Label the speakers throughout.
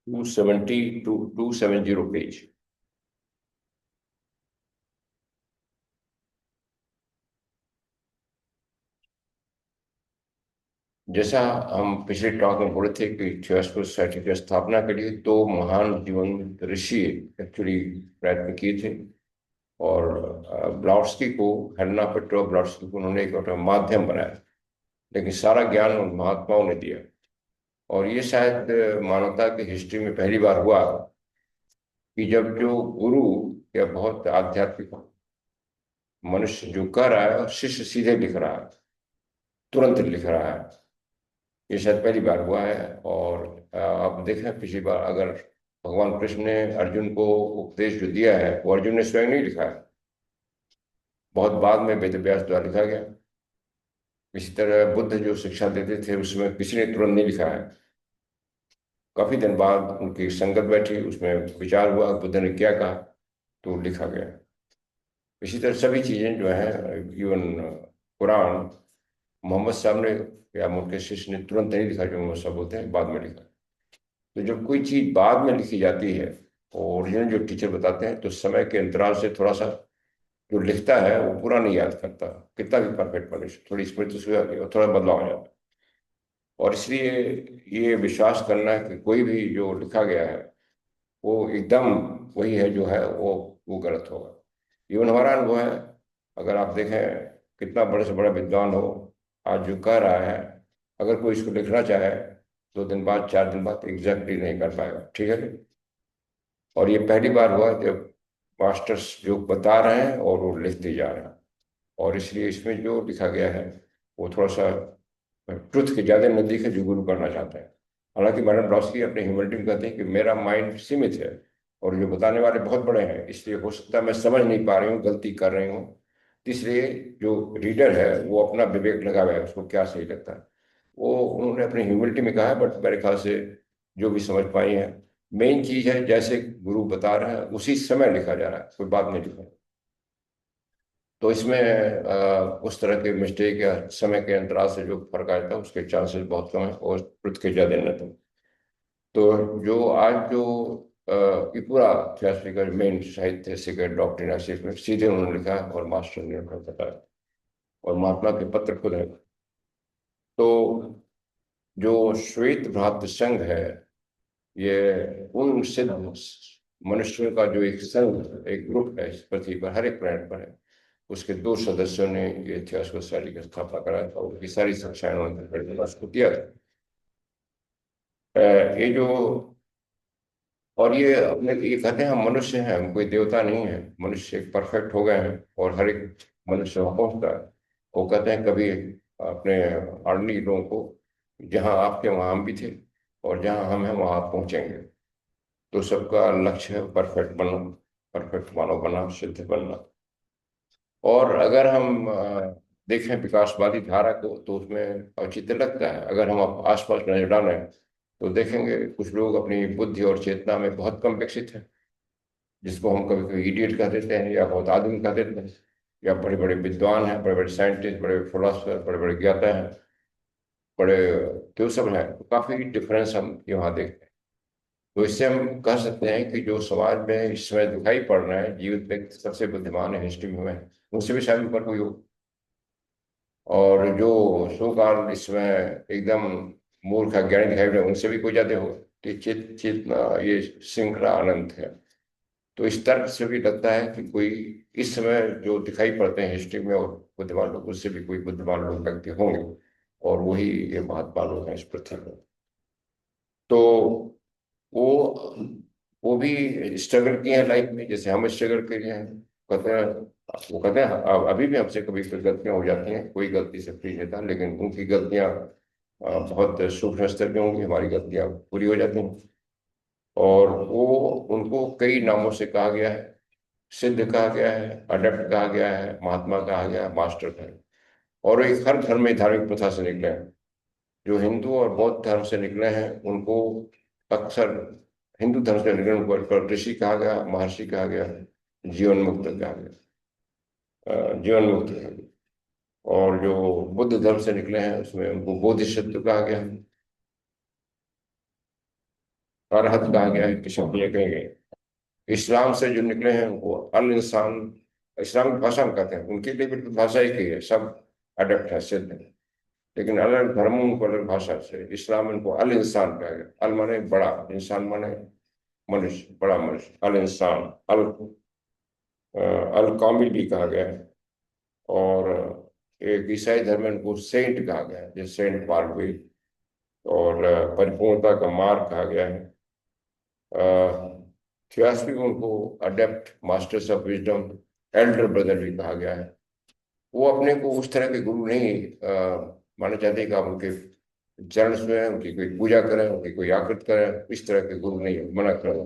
Speaker 1: 270 page. जैसा हम पिछले टॉक में बोले थे कि थियोसॉफिकल सोसाइटी की स्थापना के लिए दो महान जीवन ऋषि एक्चुअली प्रयत्न किए थे। और ब्लॉट्सकी को, हेलेना पेट्रोवा ब्लॉट्सकी को उन्होंने एक माध्यम बनाया, लेकिन सारा ज्ञान उन महात्माओं ने दिया। और ये शायद मानवता की हिस्ट्री में पहली बार हुआ कि जब जो गुरु या बहुत आध्यात्मिक मनुष्य जो कह रहा है और शिष्य सीधे लिख रहा है, तुरंत लिख रहा है, ये शायद पहली बार हुआ है। और आप देखें पिछली बार अगर भगवान कृष्ण ने अर्जुन को उपदेश जो दिया है वो अर्जुन ने स्वयं नहीं लिखा है, बहुत बाद में वेद व्यास द्वारा लिखा गया। इसी तरह बुद्ध जो शिक्षा देते थे उसमें किसी ने तुरंत नहीं लिखा है, काफी दिन बाद उनकी संगत बैठी, उसमें विचार हुआ बुद्ध ने क्या कहा तो लिखा गया। इसी तरह सभी चीजें जो है, इवन कुरान, मोहम्मद साहब ने या उनके शिष्य ने तुरंत नहीं लिखा, जो मोहम्मद साहब बोलते हैं बाद में लिखा। तो जब कोई चीज बाद में लिखी जाती है और ओरिजिनल जो टीचर बताते हैं तो समय के अंतराल से थोड़ा सा जो लिखता है वो पूरा नहीं याद करता, कितना भी परफेक्ट मनुष्य, थोड़ी स्मृति से आती है और थोड़ा बदलाव हो जाता है। और इसलिए ये विश्वास करना है कि कोई भी जो लिखा गया है वो एकदम वही है जो है, वो गलत होगा। इवन हमारा अनुभव है, अगर आप देखें कितना बड़े से बड़ा विद्वान हो, आज जो कह रहा है, अगर कोई इसको लिखना चाहे 2 दिन बाद 4 दिन बाद एग्जैक्टली नहीं कर पाएगा, ठीक है। और ये पहली बार हुआ जब मास्टर्स जो बता रहे हैं और वो लिखते जा रहे हैं। और इसलिए इसमें जो लिखा गया है वो थोड़ा सा ट्रुथ के ज्यादा नजदीक है जो गुरु करना चाहते हैं। हालांकि मैडम ब्लॉस्की अपने ह्यूमनिटी में कहते हैं कि मेरा माइंड सीमित है और जो बताने वाले बहुत बड़े हैं, इसलिए हो सकता है मैं समझ नहीं पा रही हूँ, गलती कर रही हूँ। इसलिए जो रीडर है वो अपना विवेक लगा हुआ है, उसको क्या सही लगता है वो उन्होंने अपनी ह्यूमिलिटी में कहा है। बट मेरे ख्याल से जो भी समझ पाई है, मेन चीज है जैसे गुरु बता रहे हैं उसी समय लिखा जा रहा है, कोई बात नहीं लिखा। तो इसमें उस तरह के मिस्टेक या समय के अंतराल से जो फर्क आया था उसके चांसेस बहुत कम है और खुद के ज्यादा न थे। तो जो आज जो ये पूरा थियोसॉफिकल मेन साहित्य से डॉक्ट्रिन में सीधे उन्होंने लिखा है और मास्टर ने उन्होंने बताया और महात्मा के पत्र खुद है। तो जो श्वेत भ्रातृ संघ है, ये उन सिद्ध मनुष्यों का जो एक संघ, एक ग्रुप है इस पृथ्वी पर, हर एक प्लेनेट पर है। उसके 2 सदस्यों ने ये इतिहास को शैली की स्थापना कराया था, उनकी सारी शिक्षाएं उन्होंने को दिया था। ये जो, और ये अपने ये कहते हैं हम मनुष्य हैं, हम कोई देवता नहीं है, मनुष्य एक परफेक्ट हो गए हैं और हर एक मनुष्य वहां पहुंचता है। वो कहते हैं कभी अपने आर्मी लोगों को, जहाँ आपके वहां हम भी थे और जहाँ हम हैं वहां आप पहुंचेंगे। तो सबका लक्ष्य है परफेक्ट बनना, परफेक्ट मानव बनना, सिद्ध बनना। और अगर हम देखें विकासवादी धारा को तो उसमें औचित्य लगता है। अगर हम आसपास नजर डालें तो देखेंगे कुछ लोग अपनी बुद्धि और चेतना में बहुत कम विकसित हैं, जिसको हम कभी कभी इडियट कह देते हैं या बहुत आदमी कह देते हैं, या बड़े बड़े विद्वान हैं, बड़े बड़े साइंटिस्ट, बड़े फिलोसफर, बड़े बड़े ज्ञाता हैं, बड़े जो सब हैं, तो काफी डिफरेंस हम यहाँ देखते हैं। तो इससे हम कह सकते हैं कि जो समाज में इस समय दिखाई पड़ रहे हैं जीवित व्यक्ति सबसे बुद्धिमान है हिस्ट्री में, उनसे भी शायद ऊपर कोई हो। और जो सो कॉल्ड इसमें एकदम मूर्ख अज्ञानी दिखाई दे उनसे भी कोई ज्यादा हो। तो चित चेतना ये श्रृंखला अनंत है। तो इस तर्क से भी लगता है कि कोई इस समय जो दिखाई पड़ते हैं हिस्ट्री में और बुद्धिमान लोग, उससे भी कोई बुद्धिमान लोग व्यक्ति होंगे और वही ये महात्मा लोग हैं इस पृथ्वी पर। तो वो वो भी स्ट्रगल किए हैं लाइफ में जैसे हम स्ट्रगल किए हैं। कहते हैं, वो कहते हैं अभी भी हमसे कभी कोई गलतियां हो जाती हैं, कोई गलती से फ्री नहीं था, लेकिन उनकी गलतियां बहुत सूक्ष्म स्तर की होंगी, हमारी गलतियां पूरी हो जाती हैं। और वो उनको कई नामों से कहा गया है, सिद्ध कहा गया है, अडेप्ट कहा गया है, महात्मा कहा गया है, मास्टर कहा गया है। और एक हर धर्म में धार्मिक प्रथा से निकले हैं, जो हिंदू और बौद्ध धर्म से निकले हैं उनको अक्सर, हिंदू धर्म से निकले उनको ऋषि कहा गया, महर्षि कहा गया, जीवन मुक्त कहा गया, जीवन मुक्त कहा गया। और जो बुद्ध धर्म से निकले हैं उसमें उनको बोधिसत्व कहा गया। अरहत कहा गया है, किसी को ये कहेंगे। इस्लाम से जो निकले हैं वो अल इंसान, इस्लामिक भाषा में कहते हैं, उनके लिए भी तो भाषा एक ही है, सब अडेप्ट है, सिद्ध है। लेकिन अलग धर्मों उनको अलग भाषा से, इस्लाम इनको अल इंसान कहा गया। अल माने बड़ा, इंसान माने मनुष्य, बड़ा मनुष्य, अल इंसान। अल अल कामिल भी कहा गया है। और एक ईसाई धर्म में उनको सेंट कहा गया है, जैसे सेंट पारवे। और परिपूर्णता का मार्ग कहा गया है। थियोसॉफी में उनको adapt, masters of wisdom, Elder brother भी कहा गया है। वो अपने को उस तरह के गुरु नहीं माने जाते कि आप उनके चरण छुएं, उनकी कोई पूजा करें, उनकी कोई आकृत करें, इस तरह के गुरु नहीं, मना करें।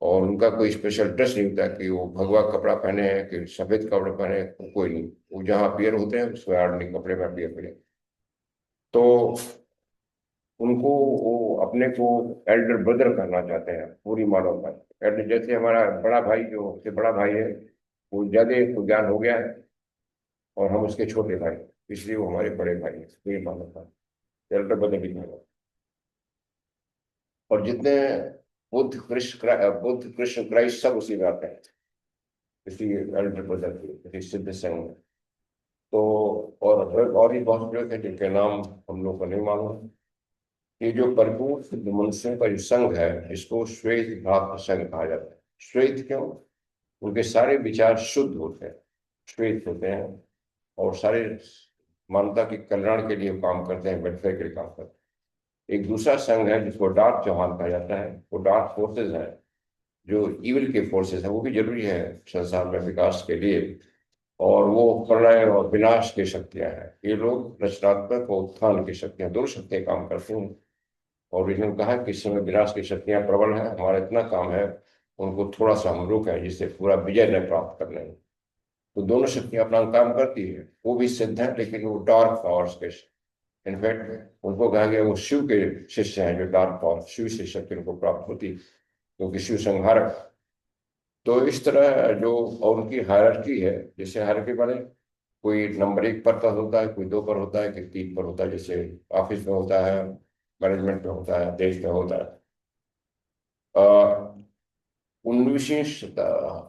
Speaker 1: और उनका कोई स्पेशल ड्रेस नहीं होता कि वो भगवा कपड़ा पहने हैं कि सफेद कपड़े पहने हैं, कोई नहीं। वो जहाँ अपीयर होते हैं उसमें आर्मी कपड़े में अपीयर करें। तो उनको, वो अपने को एल्डर ब्रदर कहना चाहते हैं पूरी मानवता। एल्डर जैसे हमारा बड़ा भाई, जो सबसे बड़ा भाई है, वो ज्यादा तो ज्ञान हो गया है और हम उसके छोटे भाई, इसलिए वो हमारे बड़े भाई हैं, पूरी मानवता। एल्डर ब्रदर भी कहना। और जितने बुद्ध कृष्ण क्राइस्ट सब उसी में आते हैं, इसी एल्डर ब्रदर के, इसी सिद्ध संघ में। तो और भी बहुत लोग हैं जिनके नाम हम लोग को नहीं मालूम। ये जो परिपूर्ण सिद्ध मनुष्यों का जो संघ है, इसको श्वेत भ्रात संघ कहा जाता है। श्वेत क्यों? उनके सारे विचार शुद्ध होते हैं, श्वेत होते हैं। और सारे मानवता के कल्याण के लिए काम करते हैं, वेलफेयर के लिए काम करते हैं। एक दूसरा संघ है जिसको डार्क चौहान कहा जाता है। वो डार्क फोर्सेस है, जो इविल के फोर्सेस है, वो भी जरूरी है संसार में विकास के लिए। और वो प्रलय और विनाश की शक्तियां हैं। ये लोग रचनात्मक और उत्थान की शक्तियां, दोनों शक्तियां काम करती हैं। और इन्होंने कहा कि इस समय विनाश की शक्तियां प्रबल हैं, हमारा इतना काम है उनको थोड़ा सा हम रोकें जिससे पूरा विजय न प्राप्त कर लें। तो दोनों शक्तियां अपना काम करती है, वो भी सिद्ध है, लेकिन वो डार्क पावर्स के। इनफैक्ट उनको कहा गया वो शिव के शिष्य हैं, जो डार्क पावर, शिव से शक्ति उनको प्राप्त होती, क्योंकि शिव संहारक। तो इस तरह जो, और उनकी हायरार्की है, जैसे हायरार्की माने कोई नंबर एक पर होता है, कोई दो पर होता है, कोई तीन पर होता है, जैसे ऑफिस में होता है, मैनेजमेंट में होता है, देश में होता है। 19वीं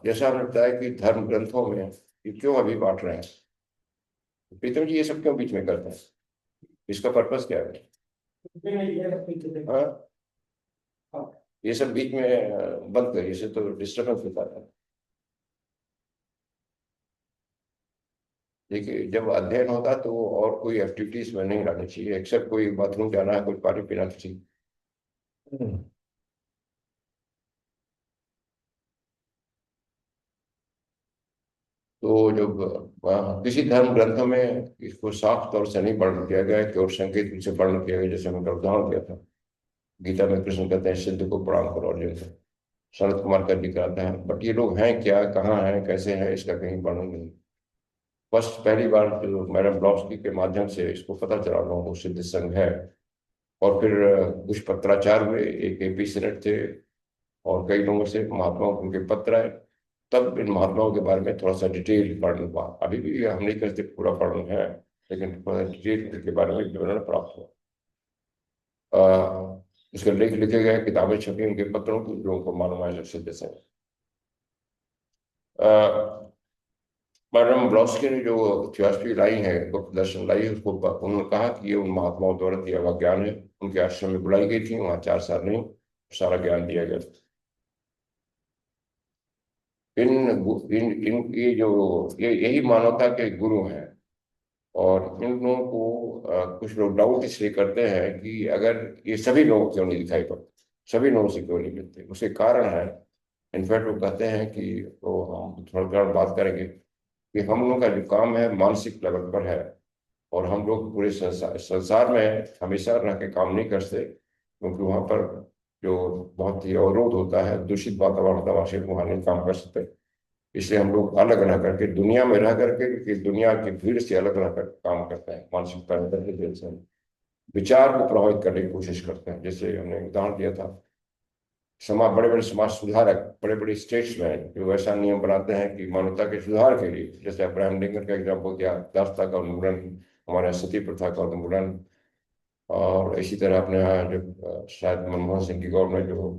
Speaker 1: जैसा हमने बताया कि धर्म ग्रंथों में ये क्यों अभी बांट रहे हैं, प्रीतम जी, ये सब क्यों बीच में करते हैं, इसका पर्पस क्या है? हाँ, ये सब बीच में बंद करिए, इससे तो डिस्टर्बेंस होता है। देखिए, जब अध्ययन होता तो और कोई एक्टिविटीज में नहीं लानी चाहिए, एक्सेप्ट कोई बाथरूम जाना है, कोई पानी पीना चाहिए। तो जब किसी धर्म ग्रंथों में इसको साफ तौर से नहीं वर्णन किया गया है, केवल संकेत रूप से वर्णन किया गया, जैसे मैंने उदाहरण दिया था। गीता में कृष्ण कहते हैं सिद्ध को प्रणाम करो अर्जुन को, शरद कुमार का जिक्र आता है। बट ये लोग हैं क्या, कहाँ हैं, कैसे हैं, इसका कहीं वर्णन नहीं। बस पहली बार जो मैडम ब्लॉस्की के माध्यम से इसको पता चला लोगों को सिद्ध संघ है। और फिर कुछ पत्राचार हुए, एक एपी सेनेट थे, और कई लोगों से महात्माओं को उनके पत्र आए। तब इन महात्माओं के बारे में थोड़ा सा डिटेल वर्णन हुआ। अभी भी हम नहीं कहते पूरा वर्णन है, लेकिन थोड़ा डिटेल के बारे में विवरण प्राप्त हुआ। उसके लेख लिखे गए, किताबें छपी उनके पत्रों की, लोगों को मालूम है सिद्ध से। मैडम ब्लॉस्की ने जो थियोसॉफी लाई है, गुप्त दर्शन लाई है, उसको उन्होंने कहा कि ये उन महात्माओं द्वारा दिया हुआ ज्ञान है। उनके आश्रम में बुलाई गई थी, वहाँ 4 साल नहीं, सारा ज्ञान दिया गया। इन इन इन ये जो, ये यही मानवता के गुरु हैं। और इन लोगों को कुछ लोग डाउट इसलिए करते हैं कि अगर ये सभी लोगों क्यों नहीं दिखाई पड़ते, सभी लोगों से क्यों नहीं मिलते, उसके कारण है। इनफैक्ट वो कहते हैं कि, तो हम थोड़ा थोड़ा बात करेंगे कि हम लोगों का जो काम है मानसिक लेवल पर है। और हम लोग पूरे संसार में हमेशा रह के काम नहीं करते, क्योंकि वहाँ पर जो बहुत ही अवरोध होता है, दूषित वातावरण होता है, वहाँ से वहाँ नहीं काम कर सकते। इसलिए हम लोग अलग रह करके, दुनिया में रह करके, कि दुनिया की भीड़ से अलग रह कर काम करते हैं, मानसिक पैरामीटर के जरिए से विचार को प्रभावित करने की कोशिश करते हैं। जैसे हमने उदाहरण दिया था, बड़े बड़े समाज सुधारक, बड़े बड़े स्टेट्समैन जो ऐसा नियम बनाते हैं कि मानवता के सुधार के लिए, जैसे अब्राहम लिंकन का एग्जाम्पल दिया, दासता का उन्मूलन, हमारे सती प्रथा का उन्मूलन, और इसी तरह अपने यहाँ जब शायद मनमोहन सिंह की गवर्नमेंट जो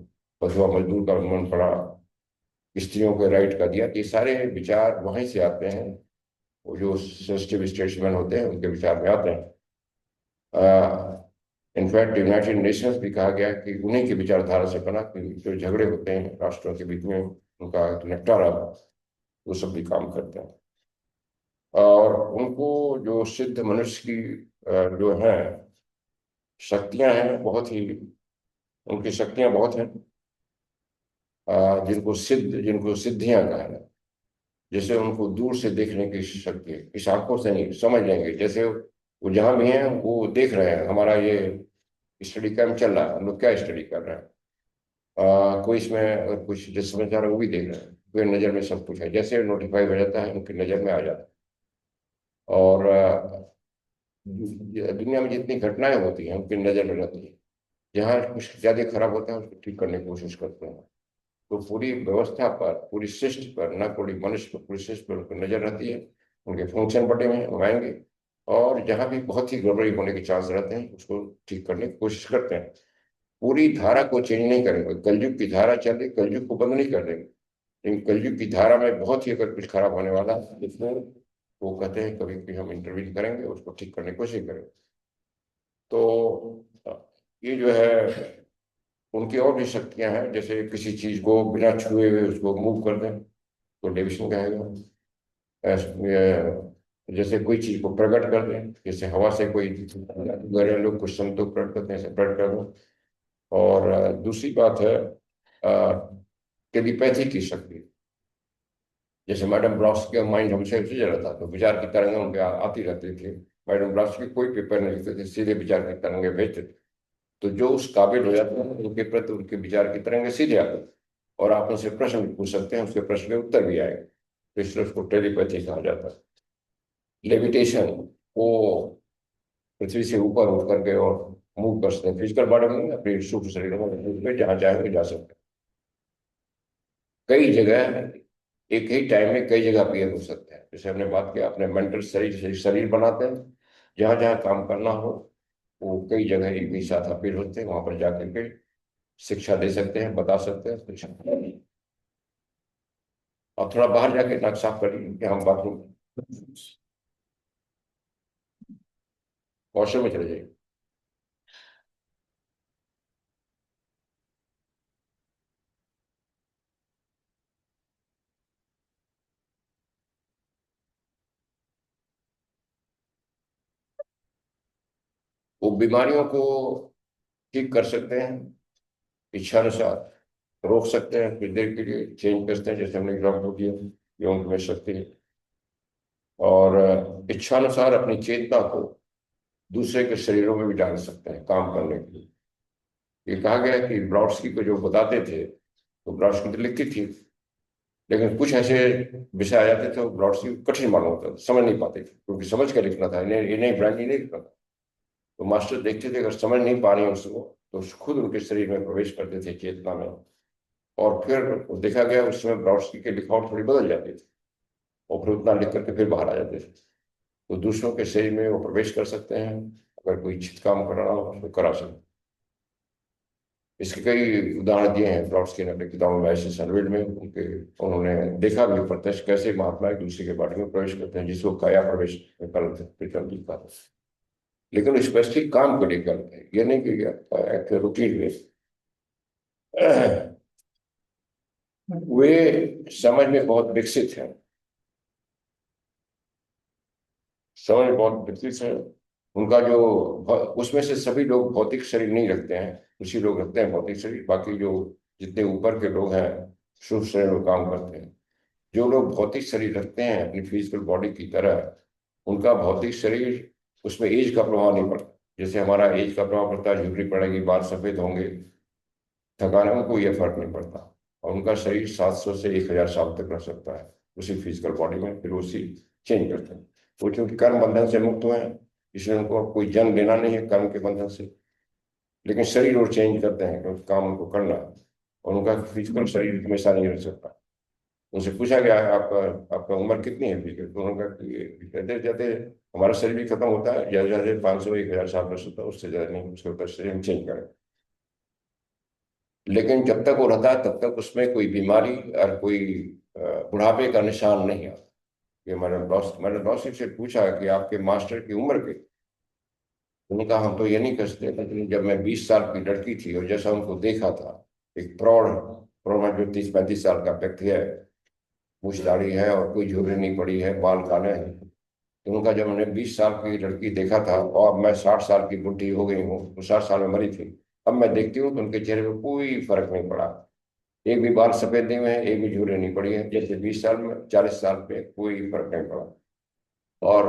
Speaker 1: बथुआ मजदूर का उन्मूलन पड़ा, स्त्रियों के राइट का दिया, तो ये सारे विचार वहीं से आते हैं। वो जो सेंसिटिव स्टेट्समैन होते हैं उनके विचार में आते हैं। इनफैक्ट यूनाइटेड नेशंस भी कहा गया कि उन्हीं की विचारधारा से बना कि जो झगड़े होते हैं राष्ट्रों के बीच में उनका निपटारा, वो सब भी काम करते हैं। और उनको जो सिद्ध मनुष्य की जो है शक्तियां हैं, बहुत ही, उनकी शक्तियां बहुत हैं। जिनको सिद्धियां कहा है, जैसे उनको दूर से देखने की शक्ति है, इस आंखों से नहीं समझ लेंगे। जैसे वो जहां भी हैं वो देख रहे हैं, हमारा ये स्टडी कैंप चल रहा है, हम लोग क्या स्टडी कर रहे हैं। कोई इसमें अगर कुछ जो समझदार है वो भी देख रहे हैं, कोई नज़र में सब कुछ है, जैसे नोटिफाई हो जाता है उनकी नज़र में आ जाता है। और दुनिया में जितनी घटनाएं होती हैं उनकी नज़र में रहती है। जहाँ कुछ ज़्यादा खराब होता है उसको ठीक करने की कोशिश करते हैं। तो पूरी व्यवस्था पर, पूरी सिस्टम पर, न पूरी मनुष्य पर, पूरी सिस्टम पर उनकी नजर रहती है। उनके फंक्शन बटे हुए हैं, वो आएंगे। और जहाँ भी बहुत ही गड़बड़ी होने के चांस रहते हैं उसको ठीक करने की कोशिश करते हैं। पूरी धारा को चेंज नहीं करेंगे, कलयुग की धारा चल रही, कलयुग को बंद नहीं कर देंगे। लेकिन कलयुग की धारा में बहुत ही अगर कुछ खराब होने वाला है इसमें वो कहते हैं कभी भी हम इंटरवीन करेंगे, उसको ठीक करने की कोशिश करेंगे। तो ये जो है उनकी और भी शक्तियां हैं, जैसे किसी चीज को बिना छुए हुए उसको मूव कर दें तो डेविशन कहेगा। जैसे कोई चीज को प्रकट कर दें, जैसे हवा से कोई घरेलू लोग कुछ संतोष प्रकट करते हैं, ऐसे प्रकट कर दो। और दूसरी बात है टेलीपैथी की शक्ति। जैसे मैडम ब्लॉक्स का माइंड हमसे उसी जगह था, तो विचार की तरंगें उनके आती रहती थी। मैडम ब्लॉक्स की कोई पेपर नहीं लिखते थे, सीधे विचार की तरंगें भेजते थे। तो जो उस काबिल हो जाते हैं उनके प्रति उनके विचार की तरंगें सीधे आते हैं। और आप उनसे प्रश्न भी पूछ सकते हैं, उसके प्रश्न के उत्तर भी आएंगे, तो इसलिए उसको टेलीपैथी कहा जाता है। लेविटेशन, वो पृथ्वी से ऊपर उठ करके और मूव कर सकते हैं, फिजिकल बॉडी में अपने सूक्ष्म शरीर में जहाँ चाहे जा सकते हैं। कई जगह एक ही टाइम में कई जगह अपीयर हो सकते हैं। जैसे हमने बात किया अपने मेंटल शरीर से शरीर बनाते हैं, जहाँ जहाँ काम करना हो वो कई जगह एक ही साथ अपीयर होते हैं, वहां पर जाकर के शिक्षा दे सकते हैं, बता सकते हैं कुछ। और थोड़ा बाहर जाके नाक साफ करिए कि हम बाथरूम वॉशरूम में चले जाइए। वो बीमारियों को ठीक कर सकते हैं इच्छानुसार, रोक सकते हैं कुछ देर के लिए, चेंज करते हैं, जैसे हमने एग्जाम्पल दिया ये उनमें शक्ति है। और इच्छानुसार अपनी चेतना को दूसरे के शरीरों में भी डाल सकते हैं काम करने के लिए। ये कहा गया है कि ब्रॉडस्की को जो बताते थे, तो ब्रॉडस्की तो लिखती थी, लेकिन कुछ ऐसे विषय आ जाते थे वो ब्रॉडस्की को कठिन मालूम होता था, समझ नहीं पाते थे, क्योंकि समझ के लिखना था, इन्हें ब्रांडी नहीं लिखना था। तो मास्टर देखते थे अगर समझ नहीं पा रहे हैं उसको, तो खुद उनके शरीर में प्रवेश करते थे, चेतना में। और फिर देखा गया उस समय ब्रॉडस्की के लिखावट थोड़ी बदल जाती थी, और फिर उतना लिख करके फिर बाहर आ जाते थे। तो दूसरों के शरीर में वो प्रवेश कर सकते हैं, अगर कोई इच्छित काम कराना हो तो करा सकते हैं। इसके कई उदाहरण दिए हैं ब्रॉडस्की ने अपनी किताबों में, ऐसे सर्वेड में उनके, उन्होंने देखा भी प्रत्यक्ष कैसे महात्मा एक दूसरे के बारे में प्रवेश करते हैं, जिसको काया प्रवेश कल लिखा था। लेकिन स्पेसिफिक काम को लेकर करते हैं, ये नहीं कि एक रूटीन में। वे समझ में बहुत विकसित हैं, समझ में बहुत विकसित है। उनका जो उसमें से सभी लोग भौतिक शरीर नहीं रखते हैं, कुछ ही लोग रखते हैं भौतिक शरीर, बाकी जो जितने ऊपर के लोग हैं सूक्ष्म शरीर में काम करते हैं। जो लोग भौतिक शरीर रखते हैं अपनी फिजिकल बॉडी की तरह, उनका भौतिक शरीर उसमें एज का प्रभाव नहीं पड़ता। जैसे हमारा एज का प्रभाव पड़ता है, झुर्री पड़ेगी, बाल सफेद होंगे, थकान है, उनको यह फर्क नहीं पड़ता। और उनका शरीर 700 से 1000 साल तक रह सकता है उसी फिजिकल बॉडी में, फिर उसी चेंज करते हैं। वो क्योंकि कर्म बंधन से मुक्त हुए हैं, इसलिए उनको कोई जन्म लेना नहीं है कर्म के बंधन से। लेकिन शरीर वो चेंज करते हैं क्योंकि काम उनको करना है, और उनका फिजिकल शरीर हमेशा नहीं रह सकता। उनसे पूछा गया आपका आपका उम्र कितनी है अभी? तो उन्होंने कहा कि कहते जाते हमारा शरीर भी खत्म होता है, ज्यादा से ज्यादा 500 1000 साल बस होता है, उससे ज्यादा नहीं, उसके ऊपर शरीर हम चेंज करें। लेकिन जब तक वो रहता है तब तक उसमें कोई बीमारी और कोई बुढ़ापे का निशान नहीं आता। ये मैंने लॉस से पूछा कि आपके मास्टर की उम्र के, उन्होंने कहा हम तो ये नहीं कर सकते, लेकिन जब मैं 20 साल की लड़की थी और जैसा उनको देखा था, एक प्रौढ़ प्रौढ़ जो 30 35 साल का व्यक्ति है, मूछ दाढ़ी है और कोई झुर्री नहीं पड़ी है, बाल काले हैं, तो उनका जब मैंने 20 साल की लड़की देखा था और अब मैं 60 साल की बुढ़ी हो गई हूँ, वो 60 साल में मरी थी, अब मैं देखती हूँ तो उनके चेहरे पे कोई फर्क नहीं पड़ा। एक भी बाल सफेद नहीं हुए हैं, एक भी झुर्री नहीं पड़ी है, जैसे 20 साल में 40 साल पे कोई फर्क नहीं पड़ा। और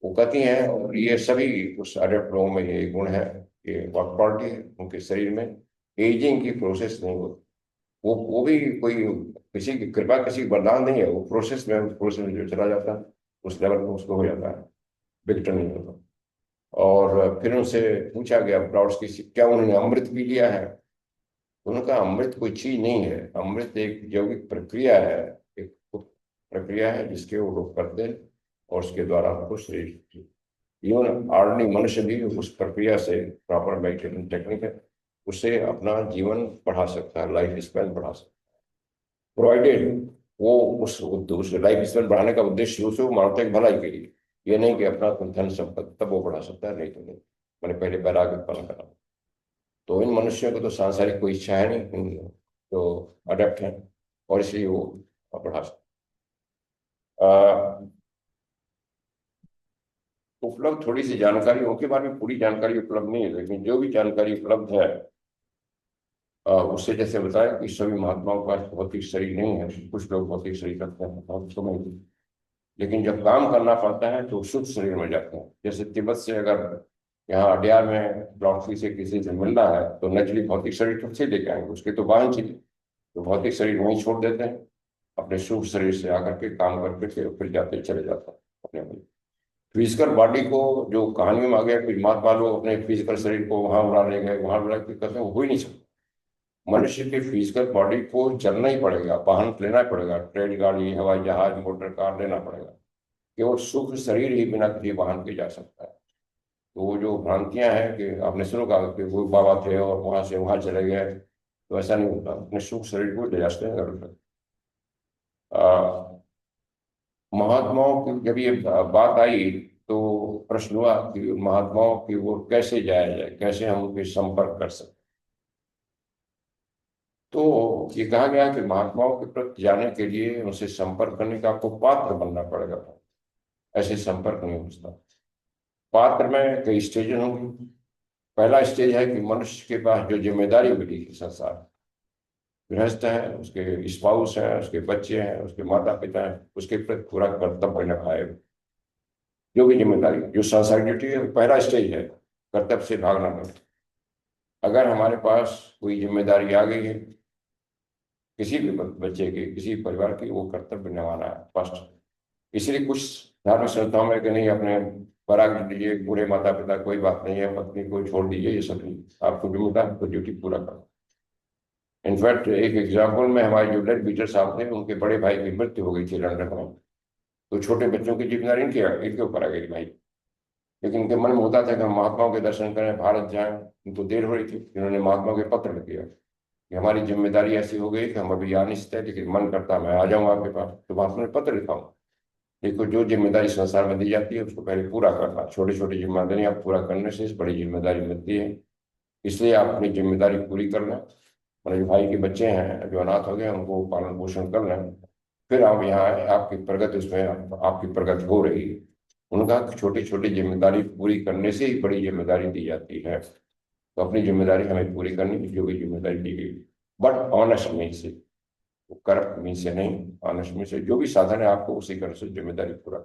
Speaker 1: वो कहती हैं, और ये सभी उस अडेप्ट लोगों में ये गुण है, ये वर्क क्वालिटी है उनके शरीर में, एजिंग की प्रोसेस नहीं होती। वो भी कोई किसी की कृपा, किसी की वरदान नहीं है, वो प्रोसेस में, उस प्रोसेस में जो चला जाता है उस लेवल पे उसको हो जाता है, विकट नहीं होता। और फिर उनसे पूछा गया ब्राउड्स की क्या उन्होंने अमृत पी लिया है? उन्होंने कहा अमृत कोई चीज नहीं है, अमृत एक जैविक प्रक्रिया है, एक प्रक्रिया है जिसके वो लोग करते हैं और उसके द्वारा उनको शरीर, इवन आर्डनी मनुष्य भी उस प्रक्रिया से, प्रॉपर मेडिटेशन टेक्निक है, उससे अपना जीवन बढ़ा सकता है, लाइफ स्पैन बढ़ा सकता है, प्रोवाइडेड वो उस लाइफ स्पैन बढ़ाने का उद्देश्य उसे वो मानवता की भलाई के लिए, ये नहीं कि अपना कोई धन संपत्ति तब वो बढ़ा सकता है, नहीं तो नहीं। मैंने पहले बैराग उत्पन्न करा, तो इन मनुष्यों को तो सांसारिक कोई इच्छा है नहीं, तो अडेप्ट है और इसलिए वो बढ़ा सकते। उपलब्ध थोड़ी सी जानकारी उनके बारे में, पूरी जानकारी उपलब्ध नहीं है, लेकिन जो भी जानकारी उपलब्ध है उससे जैसे बताया कि सभी महात्माओं का भौतिक शरीर नहीं है, कुछ लोग भौतिक शरीर रखते हैं बहुत समय, लेकिन जब काम करना पड़ता है तो शुद्ध शरीर में जाते हैं। जैसे तिब्बत से अगर यहाँ अड्यार में लॉटरी से किसी से मिलना है तो नकली भौतिक शरीर तो से लेके आएंगे, उसके तो वाहन चाहिए, तो भौतिक शरीर वहीं छोड़ देते हैं, अपने शुभ शरीर से आकर के काम करके फिर जाते चले जाते हैं अपने अपने फिजिकल बॉडी को। जो कहानी में आ गया कि महात्मा लोग अपने फिजिकल शरीर को वहां उड़ा ले गए, वहां उड़ा के कहते हैं, हो ही नहीं सकता। मनुष्य की फिजिकल बॉडी को चलना ही पड़ेगा, वाहन लेना ही पड़ेगा, ट्रेन गाड़ी हवाई जहाज मोटर कार लेना पड़ेगा, केवल सुख शरीर ही बिना किसी वाहन के जा सकता है। तो वो जो भ्रांतियां हैं कि आपने सुनो कहा कि वो बाबा थे और वहां से वहां चले गए, तो ऐसा नहीं होता, अपने सुख शरीर को ले जाते हैं अगर महात्माओं की जब ये बात आई तो प्रश्न हुआ कि महात्माओं की वो कैसे जाया जाए, कैसे हम उनके संपर्क कर सकते। तो ये कहा गया कि महात्माओं के प्रति जाने के लिए, उनसे संपर्क करने का आपको पात्र बनना पड़ेगा, ऐसे संपर्क नहीं होता। पात्र में कई स्टेज होंगे। पहला स्टेज है कि मनुष्य के पास जो जिम्मेदारी मिली है संसार, गृहस्थ है, उसके स्पाउस है, उसके बच्चे हैं, उसके माता पिता हैं, उसके प्रति पूरा कर्तव्य निभाए, जो भी जिम्मेदारी जो संसार ड्यूटी है, पहला स्टेज है कर्तव्य से भागना नहीं। अगर हमारे पास कोई जिम्मेदारी आ गई है किसी भी बच्चे की, किसी भी परिवार की, वो कर्तव्य निभाना है फर्स्ट। इसलिए कुछ धार्मिक संस्थाओं में कि नहीं अपने पराग दीजिए, बूढ़े माता पिता कोई बात नहीं है, पत्नी को छोड़ दीजिए, ये सब नहीं, आपको जिम्मेदार आपको ड्यूटी पूरा करना। इनफैक्ट एक एग्जाम्पल में हमारे जो लेट बीटर साहब थे, उनके बड़े भाई की मृत्यु हो गई थी लंदन में, तो छोटे बच्चों की जिम्मेदारी इनके इनके ऊपर आ गई भाई। लेकिन इनके मन में होता था कि हम महात्माओं के दर्शन करें, भारत जाएं, उनको देर हो रही थी, इन्होंने महात्माओं के पत्र लिख दिया कि हमारी जिम्मेदारी ऐसी हो गई कि हम अभी आ नहीं सकते, लेकिन मन करता मैं आ जाऊँ आपके पास, तो महात्मा ने पत्र लिखा हूँ। देखो, जो जिम्मेदारी संसार में दी जाती है उसको पहले पूरा करना, छोटी छोटी जिम्मेदारियां पूरा करने से इस बड़ी जिम्मेदारी मिलती है। इसलिए आप अपनी जिम्मेदारी पूरी कर लें, मेरे भाई के बच्चे हैं जो अनाथ हो गए उनको पालन पोषण कर लें, फिर आप यहाँ आए, आपकी प्रगति उसमें आपकी प्रगति हो रही है। उनका छोटी छोटी जिम्मेदारी पूरी करने से ही बड़ी जिम्मेदारी दी जाती है। तो अपनी जिम्मेदारी हमें पूरी करनी है, जो भी जिम्मेदारी दी गई, बट ऑनेस्ट मीन से, करप्ट मीन से नहीं, ऑनेस्ट मीन से, जो भी साधन है आपको उसी तरह से जिम्मेदारी पूरा।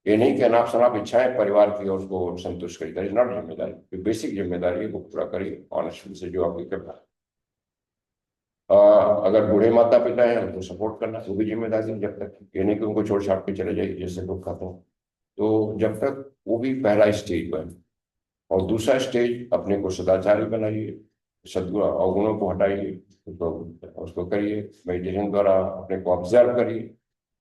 Speaker 1: ये नहीं कि अनाप शनाप इच्छाएं परिवार की और उसको संतुष्ट करी, दैट इज नॉट जिम्मेदारी। जो बेसिक जिम्मेदारी है वो पूरा करिए ऑनेस्टली से, जो आपकी करना है। अगर बूढ़े माता पिता हैं उनको सपोर्ट करना वो भी जिम्मेदारी है, जब तक ये नहीं कि उनको छोड़ छाड़ के चले जाइए जैसे लोग कहते हैं, तो जब तक, वो भी पहला स्टेज बने। और दूसरा स्टेज, अपने को सदाचारी बनाइए, सद्गुण अवगुणों को हटाइए, उसको उसको करिए। मेडिटेशन द्वारा अपने को ऑब्जर्व करिए,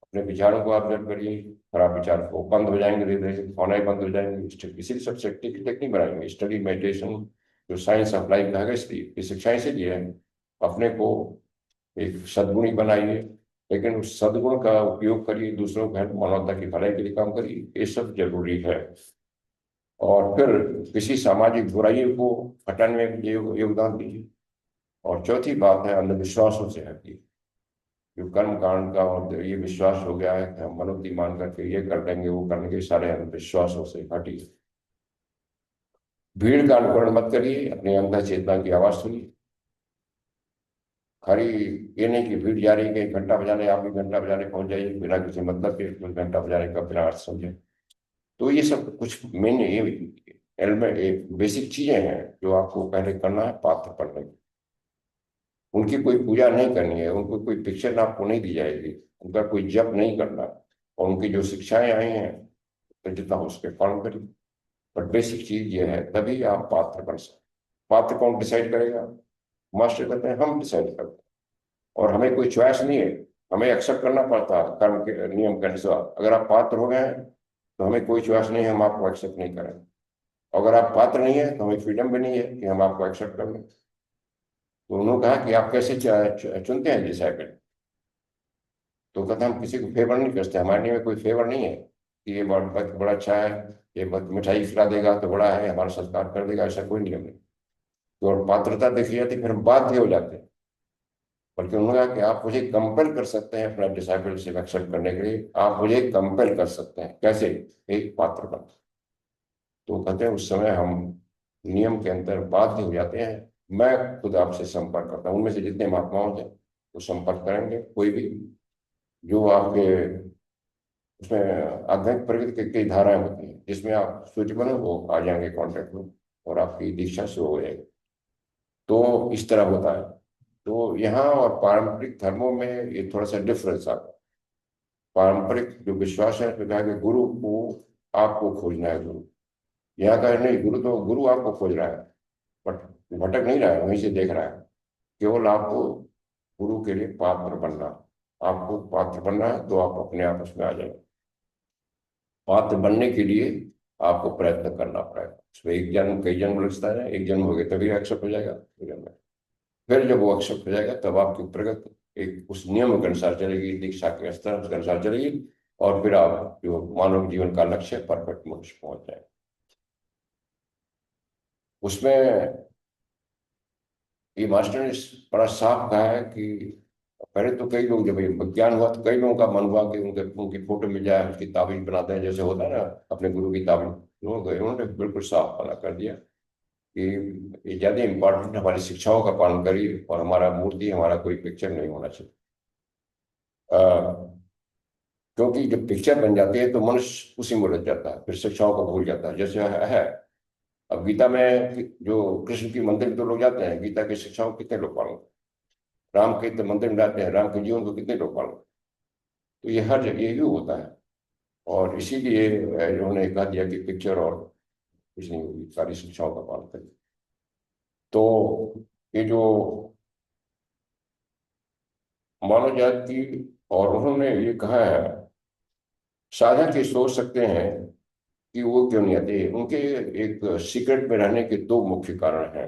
Speaker 1: अपने विचारों को ऑब्जर्व करिए। खराब विचार को बंद हो जाएंगे, धीरे धीरे होना ही बंद हो जाएंगे। इसीलिए सबसे टेक्निक बनाएंगे, स्टडी मेडिटेशन, जो साइंस ऑफ लाइफ कहा गया, इसलिए ये शिक्षाएं से है अपने को एक सद्गुणी बनाइए, लेकिन उस सद्गुण का उपयोग करिए, दूसरों को हेल्प, मानवता की भलाई के लिए काम करिए, ये सब जरूरी है। और फिर किसी सामाजिक बुराइयों को हटाने में भी योगदान दीजिए। और चौथी बात है, अंधविश्वासों से हटिए। जो कर्म कांड का और ये विश्वास हो गया है कि हम मनोबुद्धि मान करके ये कर लेंगे वो कर लेंगे, सारे अंधविश्वासों से हटिए। भीड़ का अनुकरण मत करिए, अपनी अंतः चेतना की आवाज सुनिए। खाली ये नहीं कि भीड़ जा रही है कि घंटा बजाने, आप भी घंटा बजाने पहुंच जाइए बिना किसी मतलब के, कुछ घंटा बजाने का बिना अर्थ समझे। तो ये सब कुछ मेन ये एलिमेंट, बेसिक चीजें हैं जो आपको पहले करना है पात्र पढ़ने की। उनकी कोई पूजा नहीं करनी है, उनको कोई पिक्चर आपको नहीं दी जाएगी, उनका कोई जप नहीं करना, और उनकी जो शिक्षाएं आई हैं तो जितना हो उसके पालन करिए। बट बेसिक चीज ये है, तभी आप पात्र बन सकते। पात्र कौन डिसाइड करेगा? मास्टर कहते हैं हम डिसाइड करते हैं, और हमें कोई चॉइस नहीं है, हमें एक्सेप्ट करना पड़ता है कर्म के नियम के अनुसार। अगर आप पात्र हो गए हैं तो हमें कोई चॉइस नहीं है, हम आपको एक्सेप्ट नहीं करें। अगर आप पात्र नहीं है तो हमें फ्रीडम भी नहीं है कि हम आपको एक्सेप्ट कर लें। तो उन्होंने कहा कि आप कैसे चुनते हैं डिसाइपल? तो कहते हैं हम किसी को फेवर नहीं करते, हमारे में कोई फेवर नहीं है कि ये बड़ा अच्छा है, ये मिठाई खिला देगा तो बड़ा है, हमारा सत्कार कर देगा, ऐसा कोई नियम नहीं। तो और पात्रता देखी जाती है, फिर हम बाध्य हो जाते हैं। बल्कि उन्होंने कहा कि आप मुझे कंपेल कर सकते हैं अपना डिसाइपलशिप एक्सेप्ट करने के लिए, आप मुझे कंपेल कर सकते हैं। कैसे? एक पात्र बन। तो कहते हैं उस समय हम नियम के अंदर बाध्य हो जाते हैं। मैं खुद आपसे संपर्क करता हूँ, उनमें से जितने महात्माओं थे वो संपर्क करेंगे, कोई भी जो आपके उसमें आध्यात्मिक प्रगति की कई धाराएं होती हैं जिसमें आप सूची बने वो आ जाएंगे कांटेक्ट में, और आपकी दीक्षा शुरू हो जाएगी। तो इस तरह होता है। तो यहाँ और पारंपरिक धर्मों में ये थोड़ा सा डिफरेंस आता है। पारंपरिक जो विश्वास है उसमें कहा कि गुरु को आपको खोजना है। गुरु यहाँ का है नहीं, गुरु तो गुरु आपको खोज रहा है, बट भटक नहीं रहा है, वहीं से देख रहा है। केवल आपको गुरु के लिए पात्र बनना, आपको पात्र बनना है तो आप अपने आप उसमें आ जाएंगे। पात्र बनने के लिए आपको प्रयत्न करना पड़ेगा। उसमें एक जन्म कई जन्म लगता है, एक जन्म हो गया तभी एक्सेप्ट हो जाएगा, दो जन्म में। फिर जब वो एक्सेप्ट हो जाएगा तब आपकी प्रगति एक उस नियम के अनुसार चलेगी, दीक्षा के स्तर के अनुसार चलेगी, और फिर आप जो मानव जीवन का लक्ष्य है परफेक्ट मोक्ष पहुंच जाए। उसमें ये मास्टर ने बड़ा साफ कहा है कि पहले तो कई लोग, जब ये विज्ञान हुआ तो कई लोगों का मन हुआ कि उनके उनकी फोटो मिल जाए, उसकी ताबीज बनाते हैं जैसे होता है ना, अपने गुरु की ताबीज। लोग गए, उन्होंने बिल्कुल साफ मना कर दिया कि ये ज्यादा इंपॉर्टेंट, हमारी शिक्षाओं का पालन करिए, और हमारा मूर्ति, हमारा कोई पिक्चर नहीं होना चाहिए। क्योंकि जब पिक्चर बन जाती है तो मनुष्य उसी में उलझ जाता है, फिर शिक्षाओं को भूल जाता है। जैसे है अब गीता में जो कृष्ण की मंदिर में तो लोग जाते हैं, गीता की शिक्षाओं को कितने लोग पालन करते हैं? राम के तो मंदिर में जाते हैं, राम के जीवन को कितने लोग पालन करते हैं? तो ये हर जगह ये होता है। और इसीलिए इन्होंने कहा दिया कि पिक्चर और कुछ नहीं होगी, सारी शिक्षाओं का पालन करें। तो ये जो मानव जाति, और उन्होंने ये कहा है, साधक ये सोच सकते हैं कि वो क्यों नहीं आते। उनके एक सीक्रेट में रहने के दो मुख्य कारण हैं।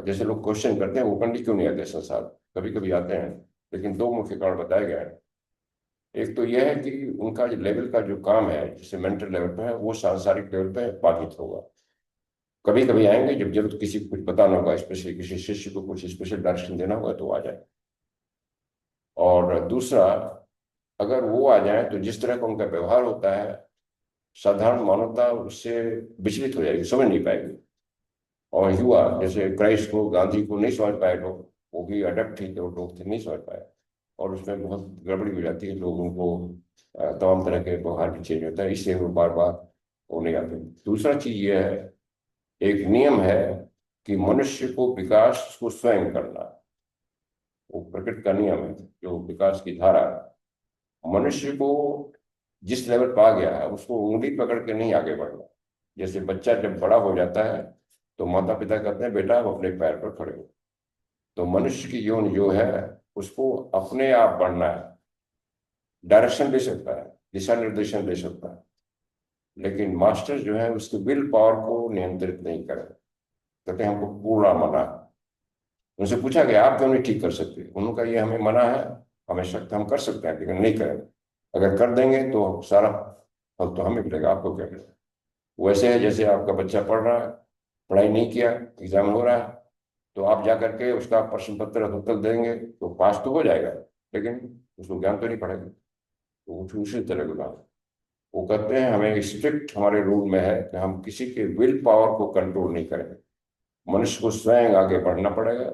Speaker 1: जैसे लोग क्वेश्चन करते हैं वो पंडित क्यों नहीं आते संसार, कभी कभी आते हैं, लेकिन दो मुख्य कारण बताया गया है। एक तो यह है कि उनका जो लेवल का जो काम है, जैसे मेंटल लेवल पे है, वो सांसारिक लेवल पे बाधित होगा। कभी कभी आएंगे जब जरूरत किसी को कुछ बताना होगा, स्पेशली किसी शिष्य को कुछ स्पेशल डायरेक्शन देना होगा तो आ जाए। और दूसरा, अगर वो आ जाए तो जिस तरह का उनका व्यवहार होता है, साधारण मानवता उससे विचलित हो जाएगी, समझ नहीं पाएगी। और युवा जैसे क्राइस्ट को, गांधी को नहीं समझ पाए लोग, वो भी अडेप्ट थे, जो लोग थे नहीं समझ पाए, और उसमें बहुत गड़बड़ी हो जाती है। लोगों को तमाम तरह के व्यवहार भी चेंज होता है, इसलिए वो बार बार वो नहीं आते। दूसरा चीज ये है, एक नियम है कि मनुष्य को विकास को स्वयं करना, वो प्रकृति का नियम है, जो विकास की धारा है। मनुष्य को जिस लेवल पर आ गया है उसको उंगली पकड़ के नहीं आगे बढ़ना। जैसे बच्चा जब बड़ा हो जाता है तो माता पिता कहते हैं बेटा आप अपने पैर पर खड़े हो। तो मनुष्य की जीवन जो है उसको अपने आप बढ़ना है, डायरेक्शन दे सकता है, दिशा निर्देशन दे सकता है, लेकिन मास्टर जो है उसके विल पावर को नियंत्रित नहीं करे। कहते हैं हमको पूरा मना है। उनसे पूछा गया आप क्यों नहीं ठीक कर सकते, उन्होंने कहा ये हमें मना है, हमें शक्ति हम कर सकते हैं लेकिन नहीं करेंगे। अगर कर देंगे तो सारा फल तो हमें मिलेगा, आपको क्या मिलेगा। वैसे है जैसे आपका बच्चा पढ़ रहा है, पढ़ाई नहीं किया, एग्जाम हो रहा है, तो आप जा करके उसका प्रश्न पत्र उत्तर देंगे तो पास तो हो जाएगा, लेकिन उसको ज्ञान तो नहीं पड़ेगा। तो उसी तरह का वो कहते हैं हमें स्ट्रिक्ट हमारे रूल में है कि हम किसी के विल पावर को कंट्रोल नहीं करेंगे। मनुष्य को स्वयं आगे बढ़ना पड़ेगा,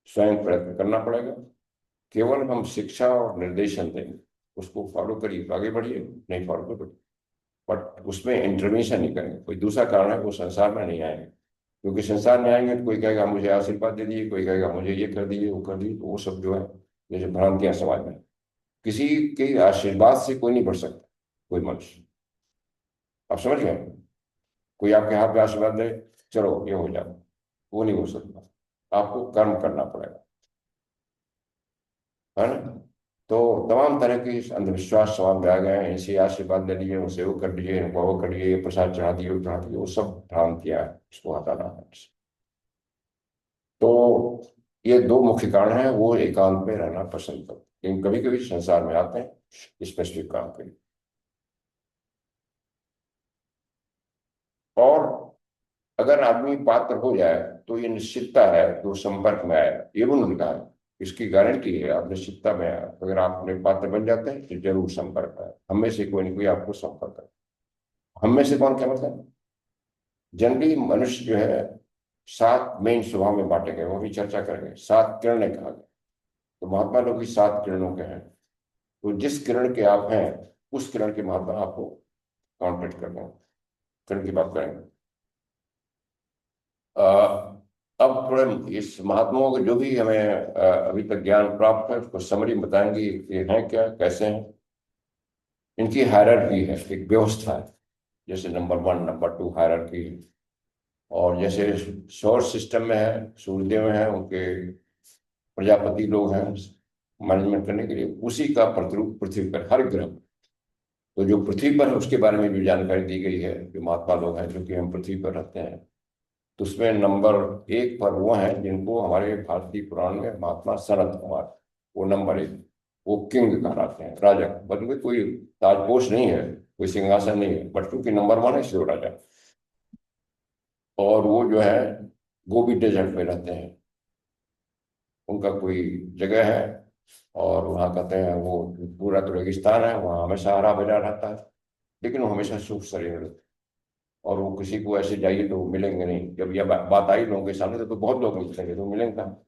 Speaker 1: स्वयं प्रयत्न करना पड़ेगा। केवल हम शिक्षा और निर्देशन देंगे, उसको फॉलो करिए तो आगे बढ़िए, नहीं फॉलो तो बढ़िए, बट उसमें इंटरवेंशन नहीं करेंगे। कोई दूसरा कारण है वो संसार में नहीं आएंगे, क्योंकि संसार में आएंगे तो कोई कहेगा मुझे आशीर्वाद दे दीजिए, कोई कहेगा मुझे ये कर दीजिए वो कर दीजिए, तो वो सब जो है जैसे भ्रांतियां समाज में। किसी के आशीर्वाद से कोई नहीं बढ़ सकता, कोई मनुष्य। आप समझ गए, कोई आपके हाथ में आशीर्वाद दे चलो ये हो जाए, वो नहीं हो सकता, आपको कर्म करना पड़ेगा, है ना। तो तमाम तरह के अंधविश्वास समाज में आ गए हैं, इनसे आशीर्वाद ले लीजिए, उनसे वो कर लीजिए, इनको वो कर लीजिए, प्रसाद चढ़ा दिए वो चढ़ा दिए, वो सब भ्रांतियां हैं, इसको हटाना है। तो ये दो मुख्य कारण हैं, वो एकांत में रहना पसंद करते हैं, लेकिन कभी कभी संसार में आते हैं स्पेसिफिक काम के लिए। और अगर आदमी पात्र हो जाए तो ये निश्चितता है तो संपर्क में आए, ये भी उन्होंने कहा है, इसकी गारंटी है आप निश्चितता में आए। अगर आप अपने पात्र बन जाते हैं तो जरूर संपर्क है, हम में से कोई ना कोई आपको संपर्क है। हम में से कौन, क्या मतलब, जनरली मनुष्य जो है 7 मेन स्वभाव में बांटे गए, वो भी चर्चा करेंगे। 7 किरणें कहा गया, तो महात्मा लोग भी 7 किरणों के हैं। तो जिस किरण के आप हैं उस किरण के महात्मा आपको कांटेक्ट करना है, किरण की बात करेंगे। अब थोड़े इस महात्माओं के जो भी हमें अभी तक ज्ञान प्राप्त है उसको समरी बताएंगे ये हैं क्या, कैसे हैं। इनकी हायरार्की है, एक व्यवस्था है, जैसे नंबर 1 नंबर 2 हायरार्की। और जैसे सौर सिस्टम में है, सूर्यदेव हैं, उनके प्रजापति लोग हैं मैनेजमेंट करने के लिए, उसी का प्रतिरूप पृथ्वी पर हर ग्रह। तो जो पृथ्वी पर है उसके बारे में जो जानकारी दी गई है, जो महात्मा लोग हैं जो कि हम पृथ्वी पर रहते हैं, तो उसमें नंबर 1 पर वो हैं जिनको हमारे भारतीय पुराण में महात्मा सनत कुमार, वो नंबर 1, वो किंग कहलाते हैं, राजा। बट उनके कोई ताजपोश नहीं है, कोई सिंहासन नहीं है, बट क्योंकि नंबर 1 है इसलिए वो राजा। और वो जो है गोबी डेजर्ट में रहते हैं, उनका कोई जगह है, और वहाँ कहते हैं वो पूरा तो रेगिस्तान है, वहाँ हमेशा हरा भरा रहता है, लेकिन वो हमेशा सुख शरीर रहते हैं। और वो किसी को ऐसे जाइए तो मिलेंगे नहीं, जब यह बात आई लोगों के सामने तो बहुत लोग मिलेंगे तो मिलेंगे कहाँ।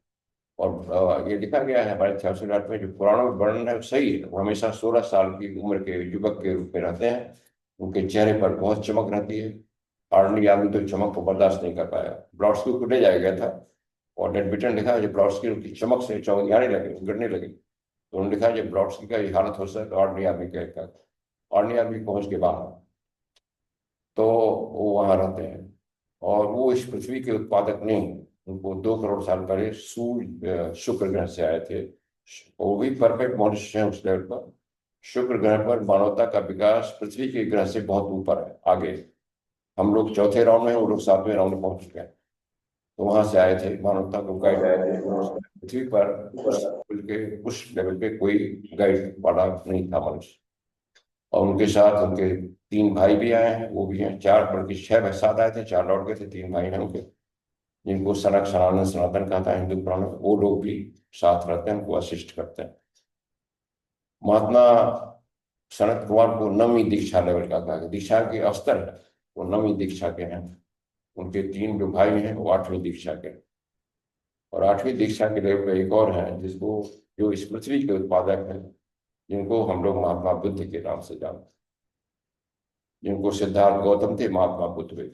Speaker 1: और ये लिखा गया है हमारे 608 में, जो पुराणों में वर्णन है वो सही है। वो हमेशा 16 साल की उम्र के युवक के रूप में रहते हैं, उनके चेहरे पर बहुत चमक रहती है। आर्मी आदमी तो चमक को बर्दाश्त नहीं कर पाया, ब्रॉड्सकी को ले जाया गया था, और डेड बिटन लिखा है जब ब्रॉड्सकी की चमक से चौंक आने लगे, गिरने लगे, तो उन्होंने लिखा जब ब्रॉड्सकी का ये हालत हो सकता है तो आर्मी आदमी क्या, आर्मी आदमी पहुंच के बाहर, तो वो वहां रहते हैं। और वो इस पृथ्वी के उत्पादक नहीं हैं। उनको 2 करोड़ साल पहले सूर्य शुक्र ग्रह से आए थे, वो भी परफेक्ट मनुष्य हैं उस लेवल पर। शुक्र ग्रह पर मानवता का विकास पृथ्वी के ग्रह से बहुत ऊपर है, आगे। हम लोग चौथे राउंड में हैं, वो लोग 7वें राउंड में पहुंच चुके हैं। तो वहां से आए थे मानवता को गाइड, पृथ्वी पर उस लेवल पे कोई गाइड वाला नहीं था मनुष्य। और उनके साथ उनके 3 भाई भी आए हैं, वो भी हैं, 4 बल्कि 6 साथ आए थे, 4 लौट गए थे, 3 भाई हैं उनके, जिनको सनक सनातन सनातन कहा था हिंदू पुराण में, वो लोग भी साथ रहते हैं, उनको असिस्ट करते हैं। महात्मा सनत कुमार को 9वीं दीक्षा लेवल का कहा गया, दीक्षा के स्तर है, वो 9वीं दीक्षा के हैं। उनके 3 जो भाई हैं वो 8वीं दीक्षा के हैं। और 8वीं दीक्षा के लेवल पे एक और है जिसको, जो इस पृथ्वी के उत्पादक हैं, जिनको हम लोग महात्मा बुद्ध के नाम से जानते हैं, जिनको सिद्धार्थ गौतम थे महात्मा बुद्ध हुए।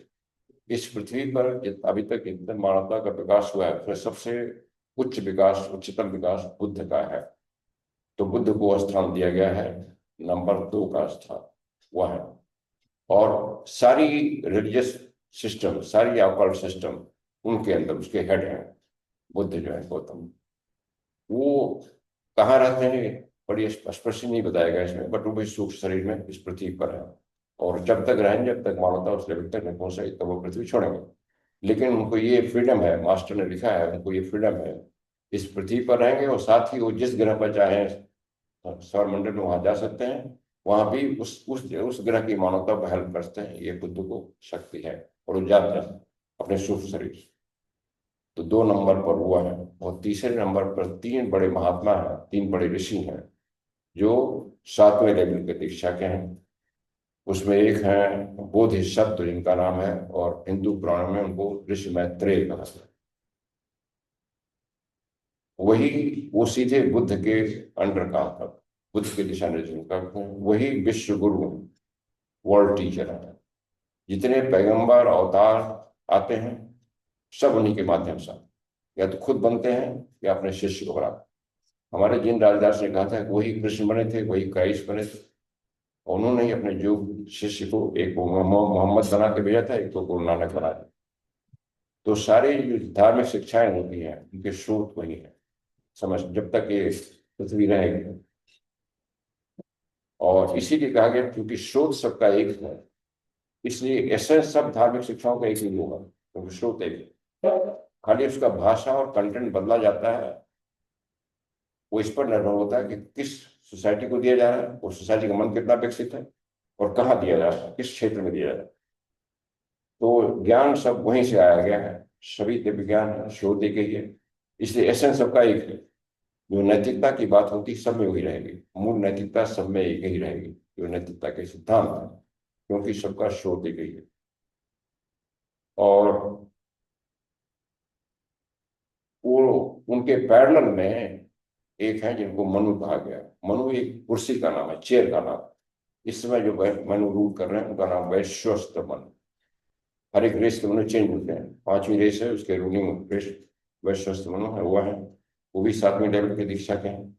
Speaker 1: इस पृथ्वी पर अभी तक जितना मानवता का विकास हुआ है उसमें सबसे उच्च विकास, उच्चतम विकास बुद्ध का है। तो बुद्ध को स्थान दिया गया है, नंबर 2 का स्थान वह है। और सारी रिलीजियस सिस्टम, सारी ऑकल्ट सिस्टम उनके अंदर, उसके हेड हैं बुद्ध जो है गौतम। वो कहाँ रहते हैं बड़ी स्पष्ट नहीं बताया गया इसमें, बट वो भी सूक्ष्म शरीर में इस पृथ्वी पर है। और जब तक रहेंगे, जब तक मानवता उस लेवल तक नहीं पहुंच सकी, तब वो पृथ्वी छोड़ेंगे। लेकिन उनको ये फ्रीडम है, मास्टर ने लिखा है उनको ये फ्रीडम है, इस पृथ्वी पर रहेंगे और साथ ही वो जिस ग्रह पर चाहे सौरमंडल में वहां जा सकते हैं, वहां भी उस ग्रह की मानवता को हेल्प करते हैं। ये बुद्ध को शक्ति है और वो जाते हैं अपने सूक्ष्म शरीर से। तो 2 नंबर पर हुआ है। और तीसरे नंबर पर 3 बड़े महात्मा हैं, 3 बड़े ऋषि हैं जो 7वें लेवल के दीक्षा के हैं। उसमें एक है बोधिसत्व जिनका नाम है, और हिंदू पुराणों में उनको ऋषि मैत्रेय कहा जाता है। वही वो सीधे बुद्ध के अंडर काम था, बुद्ध के दिशा निर्देशन करते हैं। वही विश्व गुरु, वर्ल्ड टीचर है। जितने पैगंबर अवतार आते हैं सब उन्हीं के माध्यम से, या तो खुद बनते हैं या अपने शिष्य को बनाते हैं। हमारे जिन राजदास ने कहा था कि वही कृष्ण बने थे, वही क्राइस्ट बने थे। और उन्होंने ही अपने जो शिष्य को, एक को मोहम्मद बना के भेजा था, एक को गुरु नानक बना दिया। तो सारी जो धार्मिक शिक्षाएं होती हैं उनके स्रोत वही है, समझ, जब तक ये पृथ्वी रहेगी। और इसीलिए कहा गया क्योंकि स्रोत सबका एक है, इसलिए एसेंस सब धार्मिक शिक्षाओं का एक ही होगा, क्योंकि स्रोत एक है। खाली उसका भाषा और कंटेंट बदला जाता है, वो इस पर निर्भर होता है कि किस सोसाइटी को दिया जा रहा है, और सोसाइटी का मन कितना विकसित है, और कहाँ दिया जा रहा है, किस क्षेत्र में दिया जा रहा है। तो ज्ञान सब वहीं से आया गया है, सभी दिव्य ज्ञान शोध दी गई है। इसलिए एसेंस सबका एक है। जो नैतिकता की बात होती सब में वही रहेगी, मूल नैतिकता सब में एक ही रहेगी, जो नैतिकता के सिद्धांत है, क्योंकि सबका शोध दी गई है। और वो उनके पैरेलल में एक है जिनको मनु कहा गया। मनु एक कुर्सी का नाम है, चेयर का नाम। इस समय जो मनु रूल कर रहे हैं उनका नाम वैश्वस्त मनु। हर एक रेस के मनु चेंज होते हैं, 5वीं रेस है उसके रूलिंग रेस वैश्वस्त मनु है, हुआ है। वो भी 7वें लेवल के दीक्षा के हैं,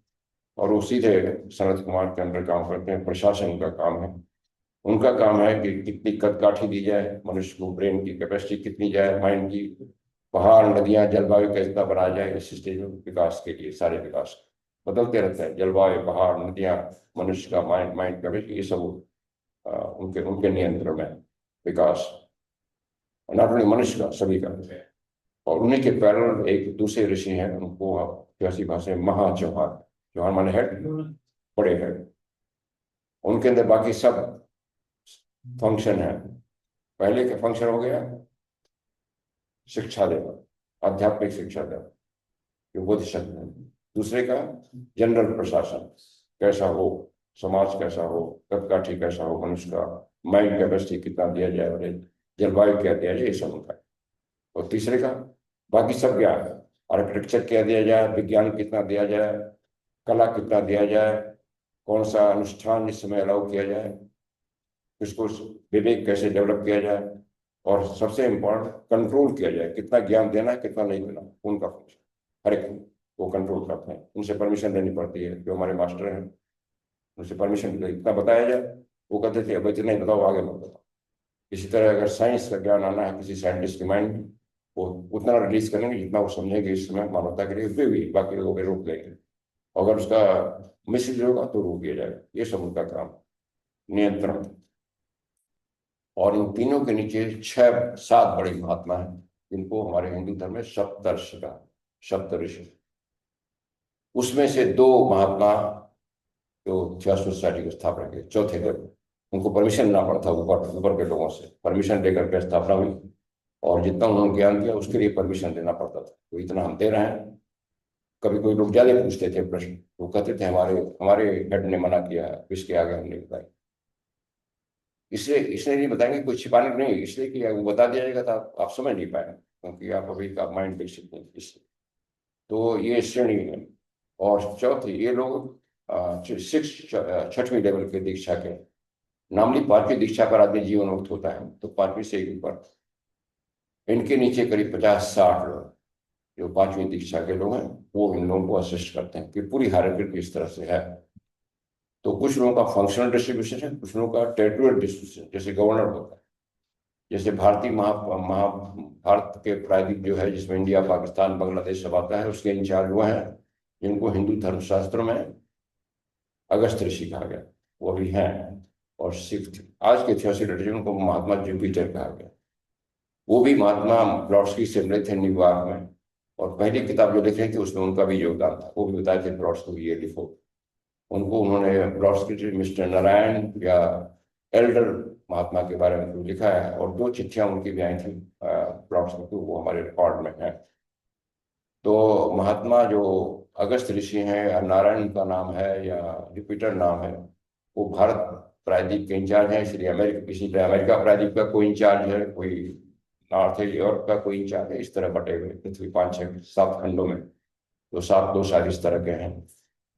Speaker 1: और वो सीधे सनत कुमार के अंदर काम करते हैं, प्रशासन का काम है। उनका काम है कि कितनी कदकाठी दी जाए मनुष्य को, ब्रेन की कैपेसिटी कितनी जाए, माइंड की, पहाड़ नदियां जलवायु कैसा बनाया जाए इस स्टेज में विकास के लिए। सारे विकास बदलते रहते हैं, जलवायु, पहाड़, नदियां, मनुष्य का माइंड, माइंड कैपेसिटी, ये सब उनके उनके नियंत्रण में विकास, नॉट ओनली मनुष्य का, सभी का। और उन्हीं के पैरेलल एक दूसरे ऋषि हैं, उनको आदिवासी भाषा में महा चौहान, चौहान माने हेड, बड़े हेड। उनके अंदर बाकी सब फंक्शन है। पहले का फंक्शन हो गया शिक्षा देना, आध्यात्मिक शिक्षा देना, जो बुद्ध शब्द है। दूसरे का जनरल प्रशासन, कैसा हो समाज, कैसा हो कदकाठी, कैसा हो मनुष्य का माइंड कैपेसिटी कितना दिया जाए, और जलवायु क्या दिया जाए, ये सब होता है। और तीसरे का बाकी सब ज्ञान है, आर्किटेक्चर क्या दिया जाए, विज्ञान कितना दिया जाए, कला कितना दिया जाए, कौन सा अनुष्ठान इस समय अलाउ किया जाए, इसको विवेक कैसे डेवलप किया जाए, और सबसे इम्पोर्टेंट कंट्रोल किया जाए, कितना ज्ञान देना है कितना नहीं देना, उनका फंक्शन हर एक वो कंट्रोल करते हैं। उनसे परमिशन लेनी पड़ती है, जो हमारे मास्टर हैं उनसे परमिशन इतना बताया जाए, वो कहते थे अब इतना ही बताओ, आगे मत बताओ। इसी तरह अगर साइंस का ज्ञान आना है किसी साइंटिस्ट के माइंड में, वो उतना रिलीज करेंगे जितना वो समझेंगे इस समय मानवता के लिए उपयोगी, बाकी लोगों को रोक देंगे। अगर उसका मिसयूज होगा तो रोक दिया जाएगा। ये सब उनका काम, नियंत्रण। और इन तीनों के नीचे 6-7 बड़े महात्मा हैं, जिनको हमारे हिंदू धर्म में सप्तर्षि का, सप्तऋषि। उसमें से 2 महात्मा जो थियोसॉफिकल सोसाइटी की स्थापना के चौथे थे, उनको परमिशन लेना पड़ा था ऊपर ऊपर के लोगों से, परमिशन लेकर के स्थापना हुई। और जितना उन्होंने ज्ञान दिया उसके लिए परमिशन देना पड़ता था, तो इतना हम दे रहे हैं। कभी कोई लोग ज्यादा पूछते थे प्रश्न, वो कहते थे हमारे हमारे हेड ने मना किया है, इसके आगे हम नहीं बताएंगे। इसलिए इसलिए नहीं बताएंगे, कुछ छिपाने को नहीं, इसलिए कि वो बता दिया जाएगा तो आप समझ नहीं पाएंगे, क्योंकि आप अभी का माइंड बेसिक नहीं, इसलिए। तो ये श्रेणी है। और चौथी, ये लोग 6वीं लेवल के दीक्षा के, नामली 5वीं दीक्षा पर आदमी जीवन मुक्त होता है, तो 5वीं से एक ऊपर। इनके नीचे करीब 50-60 लोग जो 5वीं दीक्षा के लोग हैं, वो इन लोगों को असिस्ट करते हैं कि पूरी हायरार्की इस तरह से है। तो कुछ लोगों का फंक्शनल डिस्ट्रीब्यूशन है, कुछ लोगों का टेरिटोरियल डिस्ट्रीब्यूशन, जैसे गवर्नर होता है। जैसे भारतीय महाभारत के प्रायद्वीप जो है, जिसमें इंडिया, पाकिस्तान, बांग्लादेश सब आता है, उसके इंचार्ज वो हैं जिनको हिंदू धर्मशास्त्रों में अगस्त ऋषि कहा गया, वो भी हैं। और सिख आज के 86 रिलीजन को महात्मा जुपिटर कहा गया। वो भी महात्मा ब्लॉट्सकी से मिले थे न्यूयॉर्क में, और पहली किताब जो लिख रही थी उसमें उनका भी योगदान था। वो भी बताए थे ब्लॉट्सकी को ये लिखो। उनको उन्होंने ब्लॉट्सकी मिस्टर नारायण या एल्डर महात्मा के बारे में लिखा है, और 2 चिट्ठियां उनकी भी आई थी ब्लॉट्सकी को, वो हमारे रिकॉर्ड में है। तो महात्मा जो अगस्त ऋषि हैं, या नारायण का नाम है या जुपिटर नाम है, वो भारत प्रायद्वीप के इंचार्ज हैं। इसलिए अमेरिका प्रायद्वीप का कोई इंचार्ज है, कोई नॉर्थ यूरोप का कोई इंचार्ज है, इस तरह बटे हुए पृथ्वी 5 6 7 खंडों में। तो 7 2 शायद इस तरह के हैं,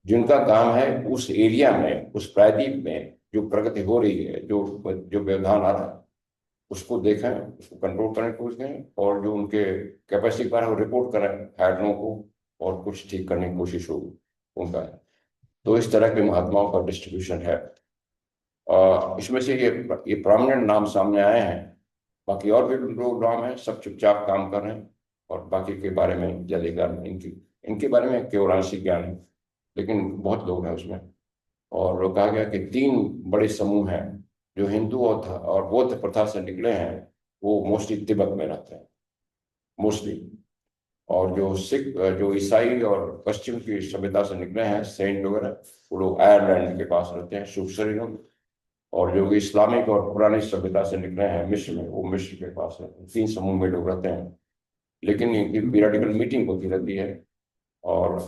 Speaker 1: जिनका काम है उस एरिया में, उस प्रायद्वीप में जो प्रगति हो रही है, जो जो व्यवधान आ रहा है, उसको देखें, उसको कंट्रोल करने की कोशिश करें, और जो उनके कैपेसिटी पर है वो रिपोर्ट करें हैडलों को, और कुछ ठीक करने की कोशिश हो उनका। तो इस तरह के महात्माओं का डिस्ट्रीब्यूशन है। इसमें से ये प्रोमिनेंट नाम सामने आए हैं। बाकी और भी लोग नाम हैं, सब चुपचाप काम कर रहे हैं, और बाकी के बारे में ज्यादा ज्ञान इनकी इनके बारे में केवल आंशिक ज्ञान है, लेकिन बहुत लोग हैं उसमें। और कहा गया कि 3 बड़े समूह हैं जो हिंदू और बौद्ध प्रथा से निकले हैं, वो मोस्टली तिब्बत में रहते हैं, मोस्टली। और जो सिख, जो ईसाई और पश्चिम की सभ्यता से निकले हैं, सेंट वगैरह, वो लोग आयरलैंड के पास रहते हैं, शुभ शरीरों में। और जो इस्लामिक और पुरानी सभ्यता से निकले हैं मिस्र में, वो मिस्र के पास रहते हैं। 3 समूह में लोग रहते हैं, लेकिन इनकी पीरियडिकल मीटिंग होती रहती है, और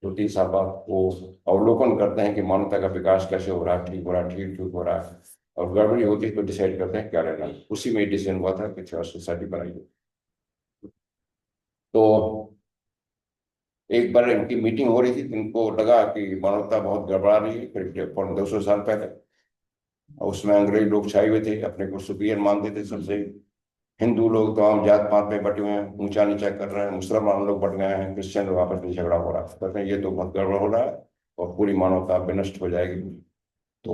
Speaker 1: 2 3 साल बाद वो अवलोकन करते हैं कि मानवता का विकास कैसे हो रहा है, ठीक हो रहा है, ठीक ठीक हो रहा है, और गड़बड़ी होती है तो डिसाइड करते हैं क्या लेना है। उसी में डिसीजन हुआ था कि सोसाइटी बनाई गई। तो एक बार इनकी मीटिंग हो रही थी, तो इनको लगा कि मानवता बहुत गड़बड़ा रही है, करीब 200 साल पहले। और उसमें अंग्रेज लोग छाए हुए थे, अपने को सुपीरियर मानते थे सबसे। हिंदू लोग तो हम जात पात में बटे हुए हैं, ऊंचा नीचा कर रहे हैं, मुसलमान लोग बढ़ गए हैं, क्रिश्चियन लोग आपस में झगड़ा हो रहा है, कहते हैं ये तो बहुत गड़बड़ हो रहा है, और पूरी मानवता विनष्ट हो जाएगी। तो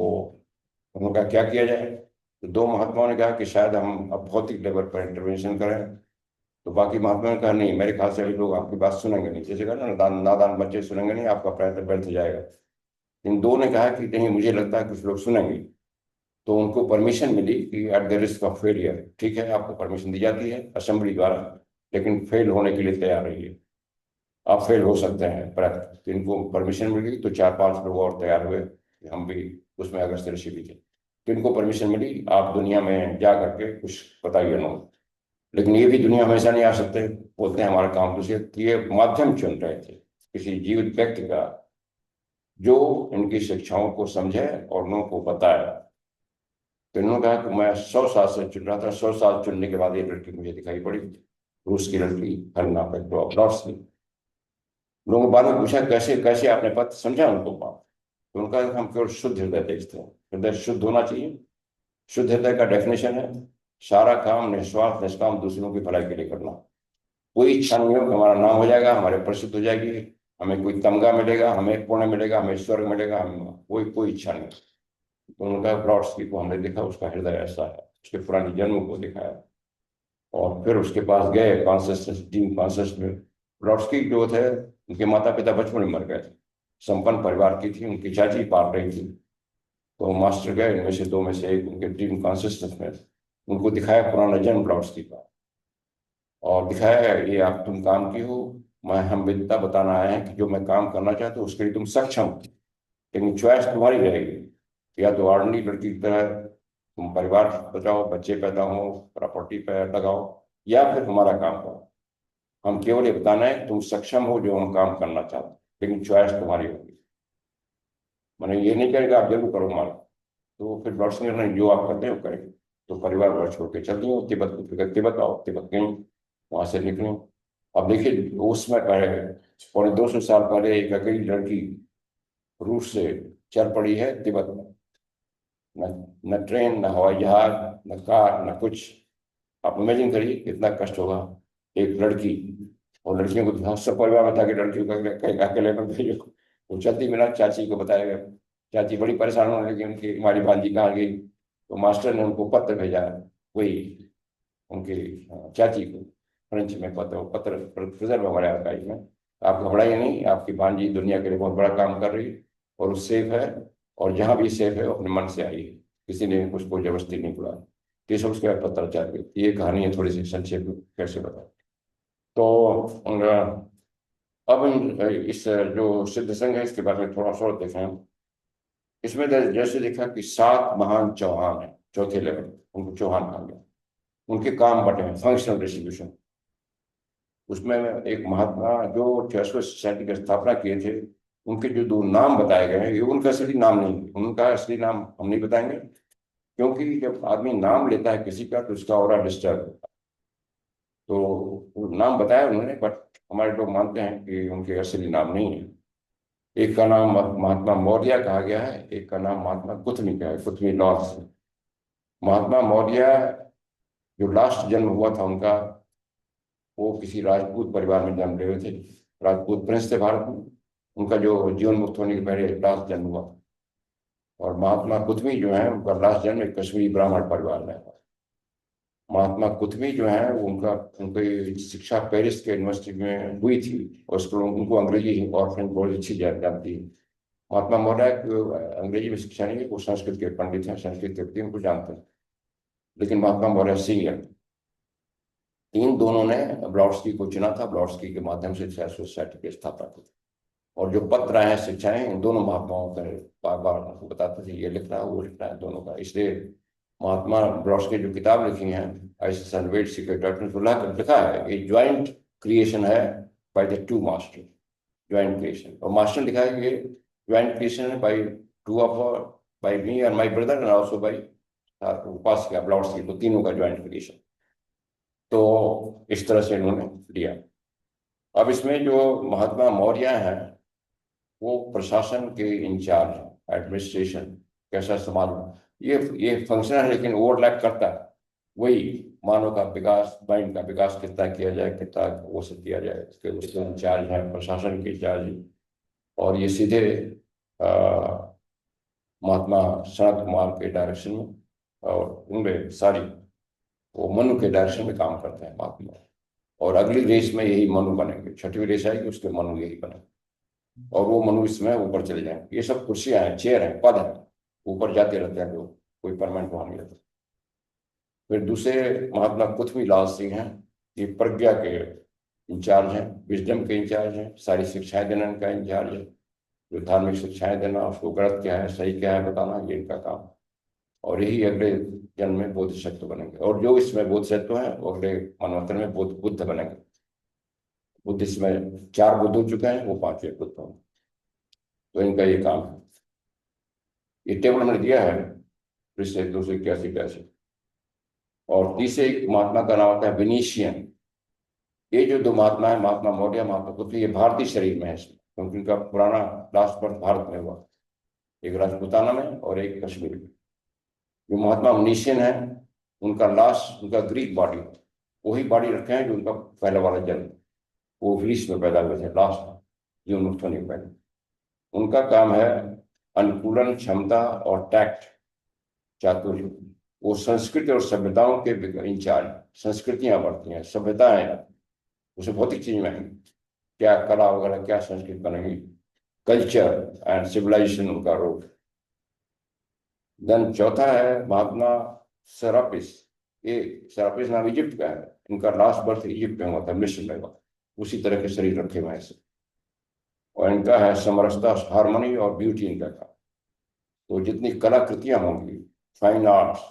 Speaker 1: उनका क्या किया जाए? तो 2 महात्माओं ने कहा कि शायद हम अब भौतिक लेवल पर इंटरवेंशन करें। तो बाकी महात्माओं ने कहा नहीं, मेरे ख्याल से अभी लोग आपकी बात सुनेंगे नहीं, जैसे कहा ना, नादान बच्चे सुनेंगे नहीं, आपका प्रयत्न व्यर्थ जाएगा। इन 2 ने कहा कि नहीं, मुझे लगता है कुछ लोग सुनेंगे। तो उनको परमिशन मिली कि at the risk of failure, ठीक है, आपको परमिशन दी जाती है असेंबली द्वारा, लेकिन फेल होने के लिए तैयार रहिए, आप फेल हो सकते हैं। पर तो इनको परमिशन मिल गई, तो 4 5 लोग और तैयार हुए, हम भी उसमें अगस्त ऋषि भी थे। तो इनको परमिशन मिली, आप दुनिया में जा करके कुछ बताइए ना। लेकिन ये भी दुनिया हमेशा नहीं आ सकते, बोलते हैं हमारा काम दूसरे। ये माध्यम चुन रहे थे किसी जीवित व्यक्ति का, जो इनकी शिक्षाओं को समझे और लोगों को बताए। तो इन्होंने कहा कि मैं 100 साल से चुन रहा था, 100 साल चुनने के बाद ये लड़की मुझे दिखाई पड़ी, रूस की लड़की, हरना पेट्रोव्स की। लोगों ने बाद में पूछा कैसे कैसे आपने पता समझा उनको बात। तो उनका हम केवल शुद्ध हृदय देखते हैं, हृदय शुद्ध होना चाहिए। शुद्ध हृदय का डेफिनेशन है सारा काम निस्वार्थ निष्काम दूसरों की भलाई के लिए करना। कोई इच्छा नहीं हो कि हमारा नाम हो जाएगा, हमारे प्रसिद्ध हो जाएगी, हमें कोई तमगा मिलेगा, हमें पुण्य मिलेगा, हमें स्वर्ग मिलेगा, हम कोई कोई इच्छा नहीं। तो उनका ब्रॉडस्की को हमने देखा, उसका हृदय ऐसा है, उसके पुराने जन्म को दिखाया। और फिर उसके पास गए कॉन्सियसनेस, डीम कॉन्सियस में। ब्रॉडस्की जो थे, उनके माता पिता बचपन में मर गए थे, संपन्न परिवार की थी, उनकी चाची पाल रही थी। तो मास्टर गए, इनमें से 2 में से एक उनके ड्रीम कॉन्सियसनेस में, उनको दिखाया पुराना जन्म ब्रॉडस्की का, और दिखाया ये आप तुम काम की हो, मैं हम विद्या बताना आए हैं कि जो मैं काम करना चाहता हूँ उसके लिए तुम सक्षम हो, लेकिन चॉइस तुम्हारी रहेगी। या तो ऑर्डिनरी लड़की की तरह तुम परिवार बचाओ, बच्चे पैदा हो, प्रॉपर्टी पे लगाओ, या फिर हमारा काम करो। हम केवल ये बताना है कि तुम सक्षम हो जो हम काम करना चाहते हैं, लेकिन चॉइस तुम्हारी होगी। मैंने ये नहीं कहेगा आप जरूर करो मारो। तो फिर लॉर्ड सिंगर ने जो आप करते हैं वो करेंगे। तो परिवार वार छोड़ के चलती हूँ तिब्बत को, फिर तिब्बत आओ, तिब्बत गई, वहां से निकली। अब देखिए उसमें पहले 250 साल पहले एक अकेली लड़की रूस से चल पड़ी है तिब्बत में। न न ट्रेन, न हवाई जहाज, न कार, न कुछ। आप इमेजिन करिए कितना कष्ट होगा एक लड़की। और लड़कियों को तो सब परिवार में था कि लड़कियों का कहीं अकेले में भेजो। वो चलती बिना चाची को बताया गया। चाची बड़ी परेशान होने लगी, उनकी हमारी भांजी कहाँ गई। तो मास्टर ने उनको पत्र भेजा, वही उनकी चाची को, फ्रेंच में पत्र, वो पत्र प्रिजर्व हमारे आर्काइव में। आप घबराइए नहीं, आपकी भांजी दुनिया के लिए बहुत बड़ा काम कर रही है और वो सेफ है, और जहाँ भी सेफ है वो अपने मन से आई है, किसी ने उसको जबरदस्ती नहीं बुलाया। तो ये सब उसके बाद पत्राचार की ये कहानी है, थोड़ी सी संक्षेप में कैसे बता। तो अब इस जो सिद्ध संघ है इसके बारे में थोड़ा सा और देखें हम। इसमें जैसे देखा कि 7 महान चौहान है, चौथे लेवल उनको चौहान कहा गया। उनके काम बटे हैं, फंक्शनल डिस्ट्रीब्यूशन। उसमें एक महात्मा जो थियोसॉफिकल सोसाइटी की स्थापना किए थे, उनके जो 2 नाम बताए गए हैं, ये उनका असली नाम नहीं है। उनका असली नाम हम नहीं बताएंगे, क्योंकि जब आदमी नाम लेता है किसी का तो उसका ऑरा डिस्टर्ब होता है। तो वो नाम बताया उन्होंने, बट हमारे लोग मानते हैं कि उनके असली नाम नहीं है। एक का नाम महात्मा मौर्य कहा गया है, एक का नाम महात्मा कुथमी का है, कुथमी लॉर्ड्स। महात्मा मौर्य जो लास्ट जन्म हुआ था उनका, वो किसी राजपूत परिवार में जन्म लिए थे, राजपूत प्रिंस थे भारत में। उनका जो जीवन मुक्त होने के पहले लास्ट जन्म हुआ। और महात्मा कुथमी जो है उनका लास्ट जन्म एक कश्मीरी ब्राह्मण परिवार में हुआ। महात्मा कुथमी जो है वो उनका उनकी शिक्षा पेरिस के यूनिवर्सिटी में हुई थी, और उसको उनको अंग्रेजी और फ्रेंच बहुत अच्छी जानती है। महात्मा मौर्य को अंग्रेजी में शिक्षा नहीं है, वो संस्कृत के पंडित हैं, संस्कृत के प्रति उनको जानते हैं। लेकिन महात्मा मौर्य सीनियर, इन दोनों ने ब्लॉट्सकी को चुना था, ब्लॉट्सकी के माध्यम से सोसाइटी की स्थापना की। और जो पत्र आए हैं, शिक्षाएं, इन दोनों महात्माओं का बार बार उनको बताते थे ये लिखना है वो लिखना है दोनों का। इसलिए महात्मा ब्लॉट्सकी जो किताब लिखी हैं, Isis and veiled secret doctrine, तो लिखा है ये ज्वाइंट क्रिएशन है by the 2 master, joint creation. और मास्टर लिखा है कि ये ज्वाइंट क्रिएशन है by 2 of, by me and my brother and also by उपासक ब्लॉट्सकी, तो तीनों का ज्वाइंट क्रिएशन। तो इस तरह से इन्होंने लिया। अब इसमें जो महात्मा मौर्य हैं वो प्रशासन के इंचार्ज हैं, एडमिनिस्ट्रेशन कैसा संभालना, ये फंक्शन है, लेकिन ओवरलैप करता है। वही मानव का विकास, माइंड का विकास कितना किया जाए, कितना वो सब किया जाए, उसके इंचार्ज है, प्रशासन के इंचार्ज। और ये सीधे महात्मा सनत कुमार के डायरेक्शन में, और उनमें सारी वो मनु के डायरेक्शन में काम करते हैं महात्मा। और अगली रेस में यही मनु बनेंगे, 6वीं रेस आएगी उसके मनु यही बनेंगे, और वो मनु इसमें ऊपर चले जाएंगे। ये सब कुर्सियां हैं, चेयर हैं, पद हैं, ऊपर जाते रहते हैं लोग, कोई परमानेंट वहां नहीं रहता। फिर दूसरे महात्मा कुथमी लाल सिंह हैं, ये प्रज्ञा के इंचार्ज हैं, विजडम के इंचार्ज हैं, सारी शिक्षाएं देना इनका इंचार्ज है। जो धार्मिक शिक्षाएं देना, उसको गलत क्या है सही क्या है बताना, ये इनका काम। और यही अगले जन्म में बोधिसत्व बनेंगे, और जो इसमें बोधिसत्व है वो अगले मनवंतर में बुद्ध बनेंगे। बुद्ध इसमें 4 बुद्ध हो चुके हैं, वो 5वें बुद्ध होंगे। तो इनका ये काम है। ये टेबल मैंने दिया है पिछले 281 और तीसरे एक महात्मा का नाम होता है विनीशियन। ये जो 2 महात्मा है, महात्मा मौर्य, महात्मा बुद्ध, ये भारतीय शरीर में है इसमें, क्योंकि इनका पुराना लास्ट बर्थ भारत में हुआ, एक राजपूताना में और एक कश्मीर में। जो महात्मा विनीशियन है उनका लास्ट, उनका ग्रीक बॉडी, वही बॉडी रखे हैं जो उनका पहला वाला जन्म, वो ग्रीस में पैदा हुए थे लास्ट जीवन मुक्त होने के पहले। उनका काम है अनुकूलन क्षमता और टैक्ट, चातुर्य। वो संस्कृति और सभ्यताओं के इंचार्ज, संस्कृतियां बढ़ती हैं, सभ्यताएं, उसे भौतिक चीज में आएंगी, क्या कला वगैरह, क्या संस्कृति बनेगी, कल्चर एंड सिविलाइजेशन उनका रोल। देन चौथा है महात्मा सेरापिस। ये सेरापिस नाम इजिप्ट का है, इनका लास्ट बर्थ इजिप्ट में हुआ था, मिस्र में हुआ, उसी तरह के शरीर रखे हुए हैं। और इनका है समरसता, हारमोनी और ब्यूटी इनका काम। तो जितनी कलाकृतियां होंगी, फाइन आर्ट्स,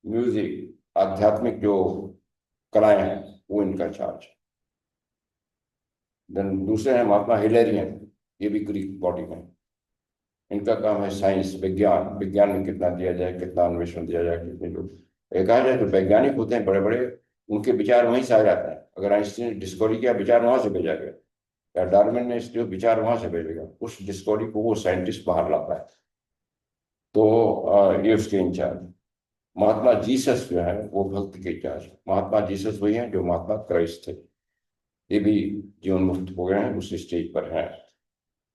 Speaker 1: म्यूजिक, आध्यात्मिक जो कलाएं हैं, वो इनका चार्ज। देन दूसरे हैं महात्मा हिलेरियन, ये भी ग्रीक बॉडी में। इनका काम है साइंस, विज्ञान, विज्ञान में कितना दिया जाए, कितना अन्वेषण दिया जाए, कितने लोग। एक कहा जाए तो वैज्ञानिक होते हैं बड़े बड़े, उनके विचार वहीं से आ जाते हैं। अगर आइंस्टीन ने डिस्कवरी किया, विचार वहां से भेजा गया, या डार्विन ने जो विचार वहां से भेजेगा, उस डिस्कवरी को वो साइंटिस्ट बाहर लाता है। तो ये उसके इंचार्ज। महात्मा जीसस जो है वो भक्त के इंचार्ज। महात्मा जीसस वही हैं जो महात्मा क्राइस्ट थे, ये भी जीवन मुक्त हो गए हैं, उस स्टेज पर हैं।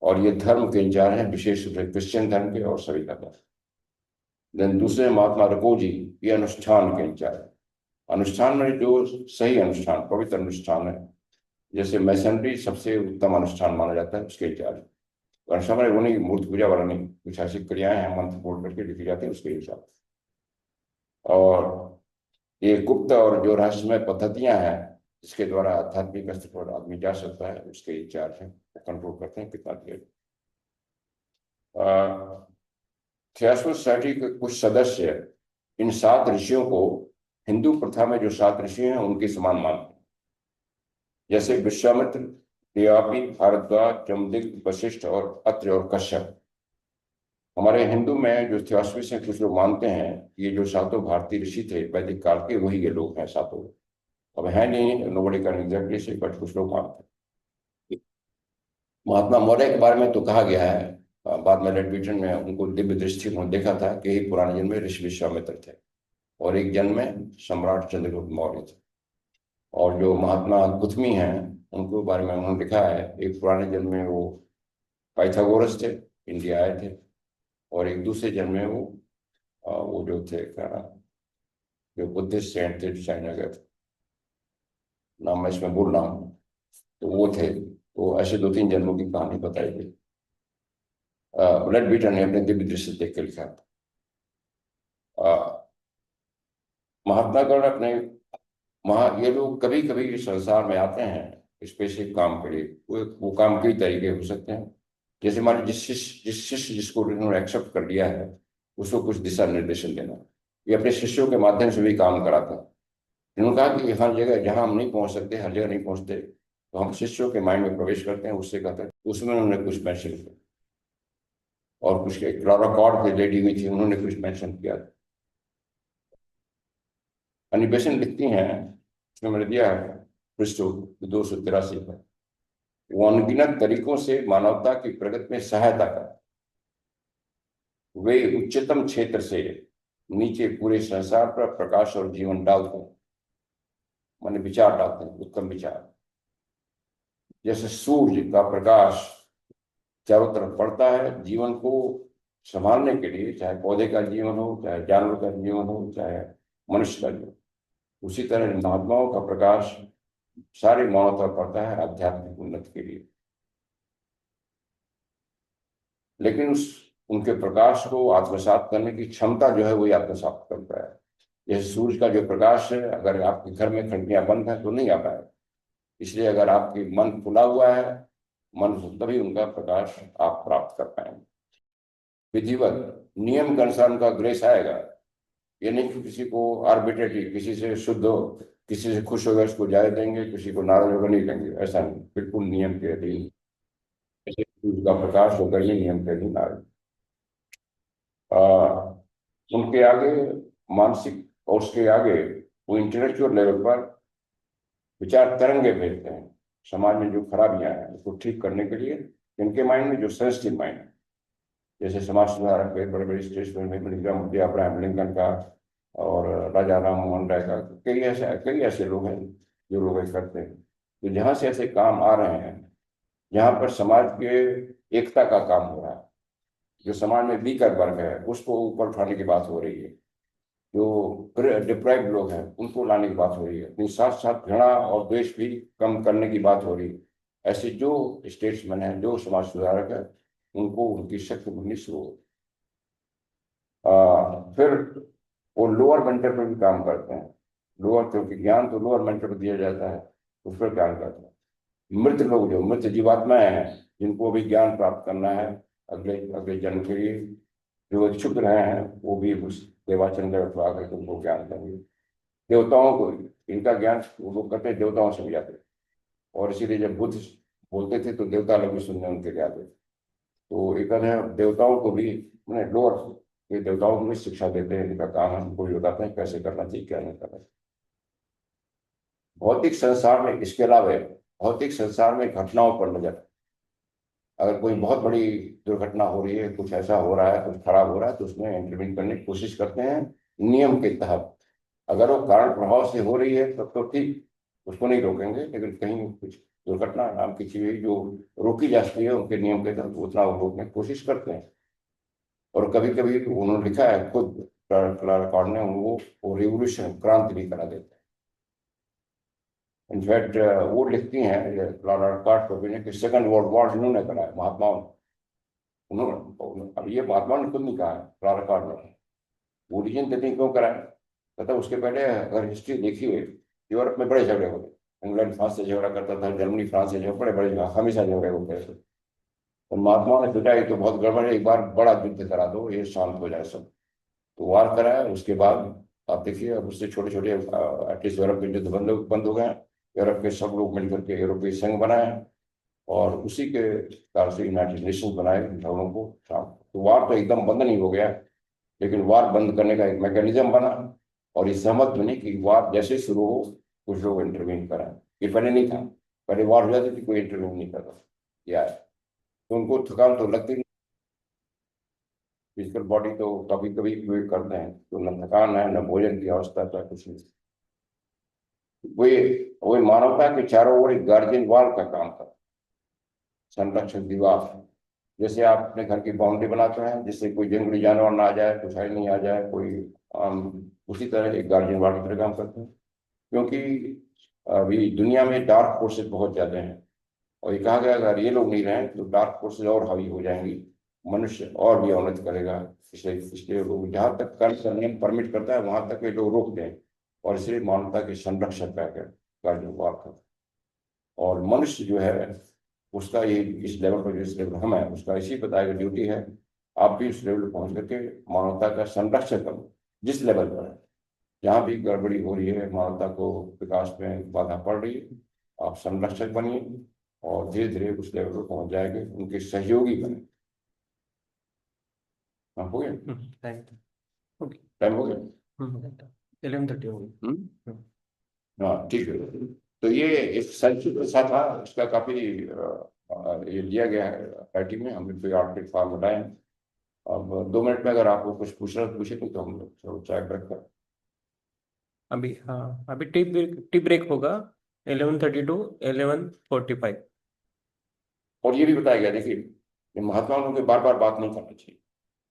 Speaker 1: और ये धर्म के इंचार्ज हैं, विशेष रूप से क्रिश्चियन धर्म के और सभी धर्म। देन दूसरे महात्मा रकोजी, ये अनुष्ठान के इंचार्ज। अनुष्ठान में जो सही अनुष्ठान, पवित्र अनुष्ठान है, जैसे मैसनरी सबसे उत्तम अनुष्ठान माना जाता है, उसके इंचार्ज। अनुष्ठान में वो नहीं, मूर्ति पूजा वाला नहीं, कुछ ऐसी क्रियाएं हैं मंत्र बोल करके लिखी जाती है, उसके इंचार्ज। और ये गुप्त और जो रहस्यमय पद्धतियां हैं जिसके द्वारा आध्यात्मिक स्तर पर आदमी जा सकता है, उसके इंचार्ज हैं, कंट्रोल करते हैं कितना देर। थियोसॉफिकल सोसाइटी के कुछ सदस्य इन 7 ऋषियों को हिंदू प्रथा में जो 7 ऋषि हैं उनके समान मानते हैं, जैसे विश्वामित्र, देवापि, भारद्वाज, जमदग्नि, वशिष्ठ और अत्रि और कश्यप। हमारे हिंदू में जो थियोसॉफी से कुछ लोग मानते हैं ये जो 7 भारतीय ऋषि थे वैदिक काल के, वही ये लोग हैं 7। अब है नहीं, नोबडी कैन एग्जैक्टली से, बट कुछ लोग मानते हैं। महात्मा मौर्य के बारे में तो कहा गया है, बाद में लेड ब्रिटेन में उनको दिव्य दृष्टि उन्होंने देखा था कि यही पुराने जन्म में ऋषि विश्वामित्र थे और एक जन्म में सम्राट चंद्रगुप्त मौर्य थे। और जो महात्मा गुथमी हैं उनके बारे में उन्होंने लिखा है, एक पुराने जन्म में वो पाइथागोरस थे, इंडिया आए थे, और एक दूसरे जन्म में वो जो थे जो बुद्धिस्ट सेंट थे चाइना गए थे, नाम मैं इसमें बोल रहा हूँ, तो वो थे। तो ऐसे 2-3 जन्मों की कहानी बताई गई। ब्लड बीटर ने अपने दिव्य दृष्टि देख के लिखा था। महात्मा गण अपने ये लोग कभी कभी संसार में आते हैं स्पेसिफिक काम के लिए। वो काम कई तरीके हो सकते हैं, जैसे मान लीजिए जिस शिष्य जिसको उन्होंने एक्सेप्ट कर लिया है उसको कुछ दिशा निर्देशन देना। ये अपने शिष्यों के माध्यम से भी काम कराता है। इन्होंने कहा कि हर जगह जहां हम नहीं पहुंच सकते, हर जगह नहीं पहुंचते, तो हम शिष्यों के माइंड में प्रवेश करते हैं, उससे कहते हैं। उसमें उन्होंने कुछ मेंशन किया, और कुछ क्लारा कॉर्ड की लेडी हुई थी, उन्होंने कुछ मेंशन किया। अनिबेशन लिखती हैं, उसमें मैंने दिया है पृष्ठ 283 पर, वो अनगिनत तरीकों से मानवता की प्रगति में सहायता कर वे उच्चतम क्षेत्र से नीचे पूरे संसार पर प्रकाश और जीवन डालते हैं, माने विचार डालते हैं, उत्तम विचार। जैसे सूर्य का प्रकाश चारों तरफ पड़ता है जीवन को संभालने के लिए, चाहे पौधे का जीवन हो, चाहे जानवर का जीवन हो, चाहे मनुष्य का जीवन, उसी तरह महात्माओं का प्रकाश सारी मानवता पर पड़ता है आध्यात्मिक उन्नति के लिए। लेकिन उनके प्रकाश को आत्मसात करने की क्षमता जो है वही आत्मसात करता है। जैसे सूर्य का जो प्रकाश है, अगर आपके घर में खिड़कियां बंद है तो नहीं आ पाएगा, इसलिए अगर आपके मन खुला हुआ है, मन तभी उनका प्रकाश आप प्राप्त कर पाएंगे। विधिवत नियम के अनुसार उनका ग्रेस आएगा। ये नहीं कि किसी को आर्बिट्रेटली, किसी से शुद्ध हो, किसी से खुश होगा उसको जाए देंगे, किसी को नाराज होगा नहीं देंगे, ऐसा नहीं, बिल्कुल नियम के अधीन। जैसे सूर्य का प्रकाश होकर ये नियम के अधीन आ उनके आगे मानसिक, और उसके आगे वो इंटेलेक्चुअल लेवल पर विचार तरंगे भेजते हैं समाज में जो खराबियां हैं उसको ठीक करने के लिए। इनके माइंड में जो सेंसिटिव माइंड है, जैसे समाज सुधारक के बड़े बड़े स्टेट्समैन में अब्राहम लिंकन का और राजा राम मोहन राय का, कई ऐसे लोग हैं जो लोग ऐसे करते हैं। तो जहाँ से ऐसे काम आ रहे हैं, जहाँ पर समाज के एकता का काम हो रहा है, जो समाज में वीकर वर्ग है उसको ऊपर उठाने की बात हो रही है, जो डिप्राइव्ड लोग हैं उनको लाने की बात हो रही है, लेकिन साथ साथ घृणा और द्वेष भी कम करने की बात हो रही है। ऐसे जो स्टेट्समैन हैं, जो समाज सुधारक है, उनको उनकी शक्ति मिलनी शुरू हो। फिर वो लोअर मेंटल पर भी काम करते हैं। लोअर, क्योंकि ज्ञान तो लोअर मेंटल पर दिया जाता है, उस पर काम करते हैं। मृत लोग, जो मृत जीवात्माएं हैं, जिनको भी ज्ञान प्राप्त करना है अगले अगले जन्म के लिए, जो इच्छुक रहे हैं, वो भी उस देवाचरण में आकर के उनको ज्ञान देंगे। देवताओं को इनका ज्ञान वो लोग करते हैं, देवताओं से भी जाते हैं, और इसीलिए जब बुद्ध बोलते थे तो देवता लोग भी सुनने उनके लिए आते थे। तो एक है देवताओं को भी, मैंने लोअर ये देवताओं को भी शिक्षा देते हैं, इनका काम है, उनको भी बताते हैं कैसे करना चाहिए, क्या नहीं करना चाहिए। भौतिक संसार में, इसके अलावा भौतिक संसार में घटनाओं पर नजर, अगर कोई बहुत बड़ी दुर्घटना हो रही है, कुछ ऐसा हो रहा है, कुछ खराब हो रहा है, तो उसमें इंटरवीन करने की कोशिश करते हैं नियम के तहत। अगर वो कारण प्रभाव से हो रही है तब तो ठीक, उसको नहीं रोकेंगे, लेकिन कहीं कुछ दुर्घटना नाम की चीज जो रोकी जा सकती है उनके नियम के तहत, उतना वो रोकने की कोशिश करते हैं। और कभी कभी उन्होंने लिखा है खुद, क्लारा कार्ड ने, वो रिवोल्यूशन, क्रांति भी करा देते हैं। इनफैक्ट वो लिखती हैं, क्लारा कार्ड को भी, कि सेकंड वर्ल्ड वॉर इन्होंने कराया, महात्माओं ने। अब ये महात्मा ने खुद नहीं कहा है, क्लारा कार्ड ने। वो रीजन देते हैं क्यों कराया, कहता उसके पहले अगर हिस्ट्री देखिए, यूरोप में बड़े झगड़े होते, इंग्लैंड फ्रांस से झगड़ा करता था, जर्मनी फ्रांस से झगड़ा, बड़े बड़े हमेशा झगड़े होते थे। तो महात्मा ने सोचा ये तो बहुत गड़बड़ है, एक बार बड़ा युद्ध करा दो, ये शांत हो जाए सब। तो वार कराया, उसके बाद आप देखिए अब उससे छोटे छोटे एटलीस्ट यूरोप के युद्ध बंद हो गए। यूरोप के सब लोग मिलकर के यूरोपीय संघ बनाए, और उसी के कारण से यूनाइटेड नेशंस बनाए झगड़ों को शांत। तो वार तो एकदम बंद नहीं हो गया, लेकिन वार बंद करने का एक मैकेनिज्म बना, और ये सहमत बने कि वार जैसे शुरू हो कुछ लोग इंटरवीन कराएं। ये पहले नहीं था, पहले वार हो जाती थी, कोई इंटरवीन नहीं करता यार। तो उनको थकान तो लगती नहीं, फिजिकल बॉडी तो कभी कभी वेट करते हैं, तो न थकान है, न भोजन की अवस्था था, कुछ नहीं। वही वही मानवता के चारों ओर एक गार्जियन वॉल का काम कर, संरक्षक दीवार। जैसे आप अपने घर की बाउंड्री बनाते हैं जिससे कोई जंगली जानवर ना आ जाए, कुछ है नहीं आ जाए कोई, उसी तरह एक गार्जियन वॉल की तरह काम करते हैं। क्योंकि अभी दुनिया में डार्क फोर्सेस बहुत ज्यादा हैं, और ये कहा गया अगर ये लोग नहीं रहे तो डार्क फोर्सेस और हावी हो जाएंगी, मनुष्य और भी अवनति करेगा। इसलिए लोग जहाँ तक कर्म करने में परमिट करता है वहां तक ये लोग रोक दें, और इसलिए मानवता के संरक्षक का जो वाक है। और मनुष्य जो है उसका ये इस लेवल पर, जिस लेवल हम है उसका इसी बताएगा ड्यूटी है, आप भी उस लेवल पर पहुंच करके मानवता का संरक्षण करो। जिस लेवल पर है, जहाँ भी गड़बड़ी हो रही है, मानवता को विकास में बाधा पड़ रही है, आप संरक्षक बनिए, और धीरे धीरे उस लेवल पर पहुंच जाएंगे, उनके सहयोगी बने। हाँ, हो गया टाइम हो गया।
Speaker 2: 11:30 हो गई।
Speaker 1: हाँ ठीक है। तो ये एक संक्षिप्त सा था, इसका काफी ये दिया गया है राइटिंग में, हमने कोई आर्टिकल फॉर्म बताए हैं। अब 2 मिनट में अगर आपको कुछ पूछना तो पूछे, नहीं तो हम लोग चाय ब्रेक कर।
Speaker 2: अभी हाँ, अभी टी ब्रेक होगा 11:30 to 11:45।
Speaker 1: और ये भी बताया गया, देखिए, ये महात्मा गांधी के बार बार बात नहीं करना चाहिए।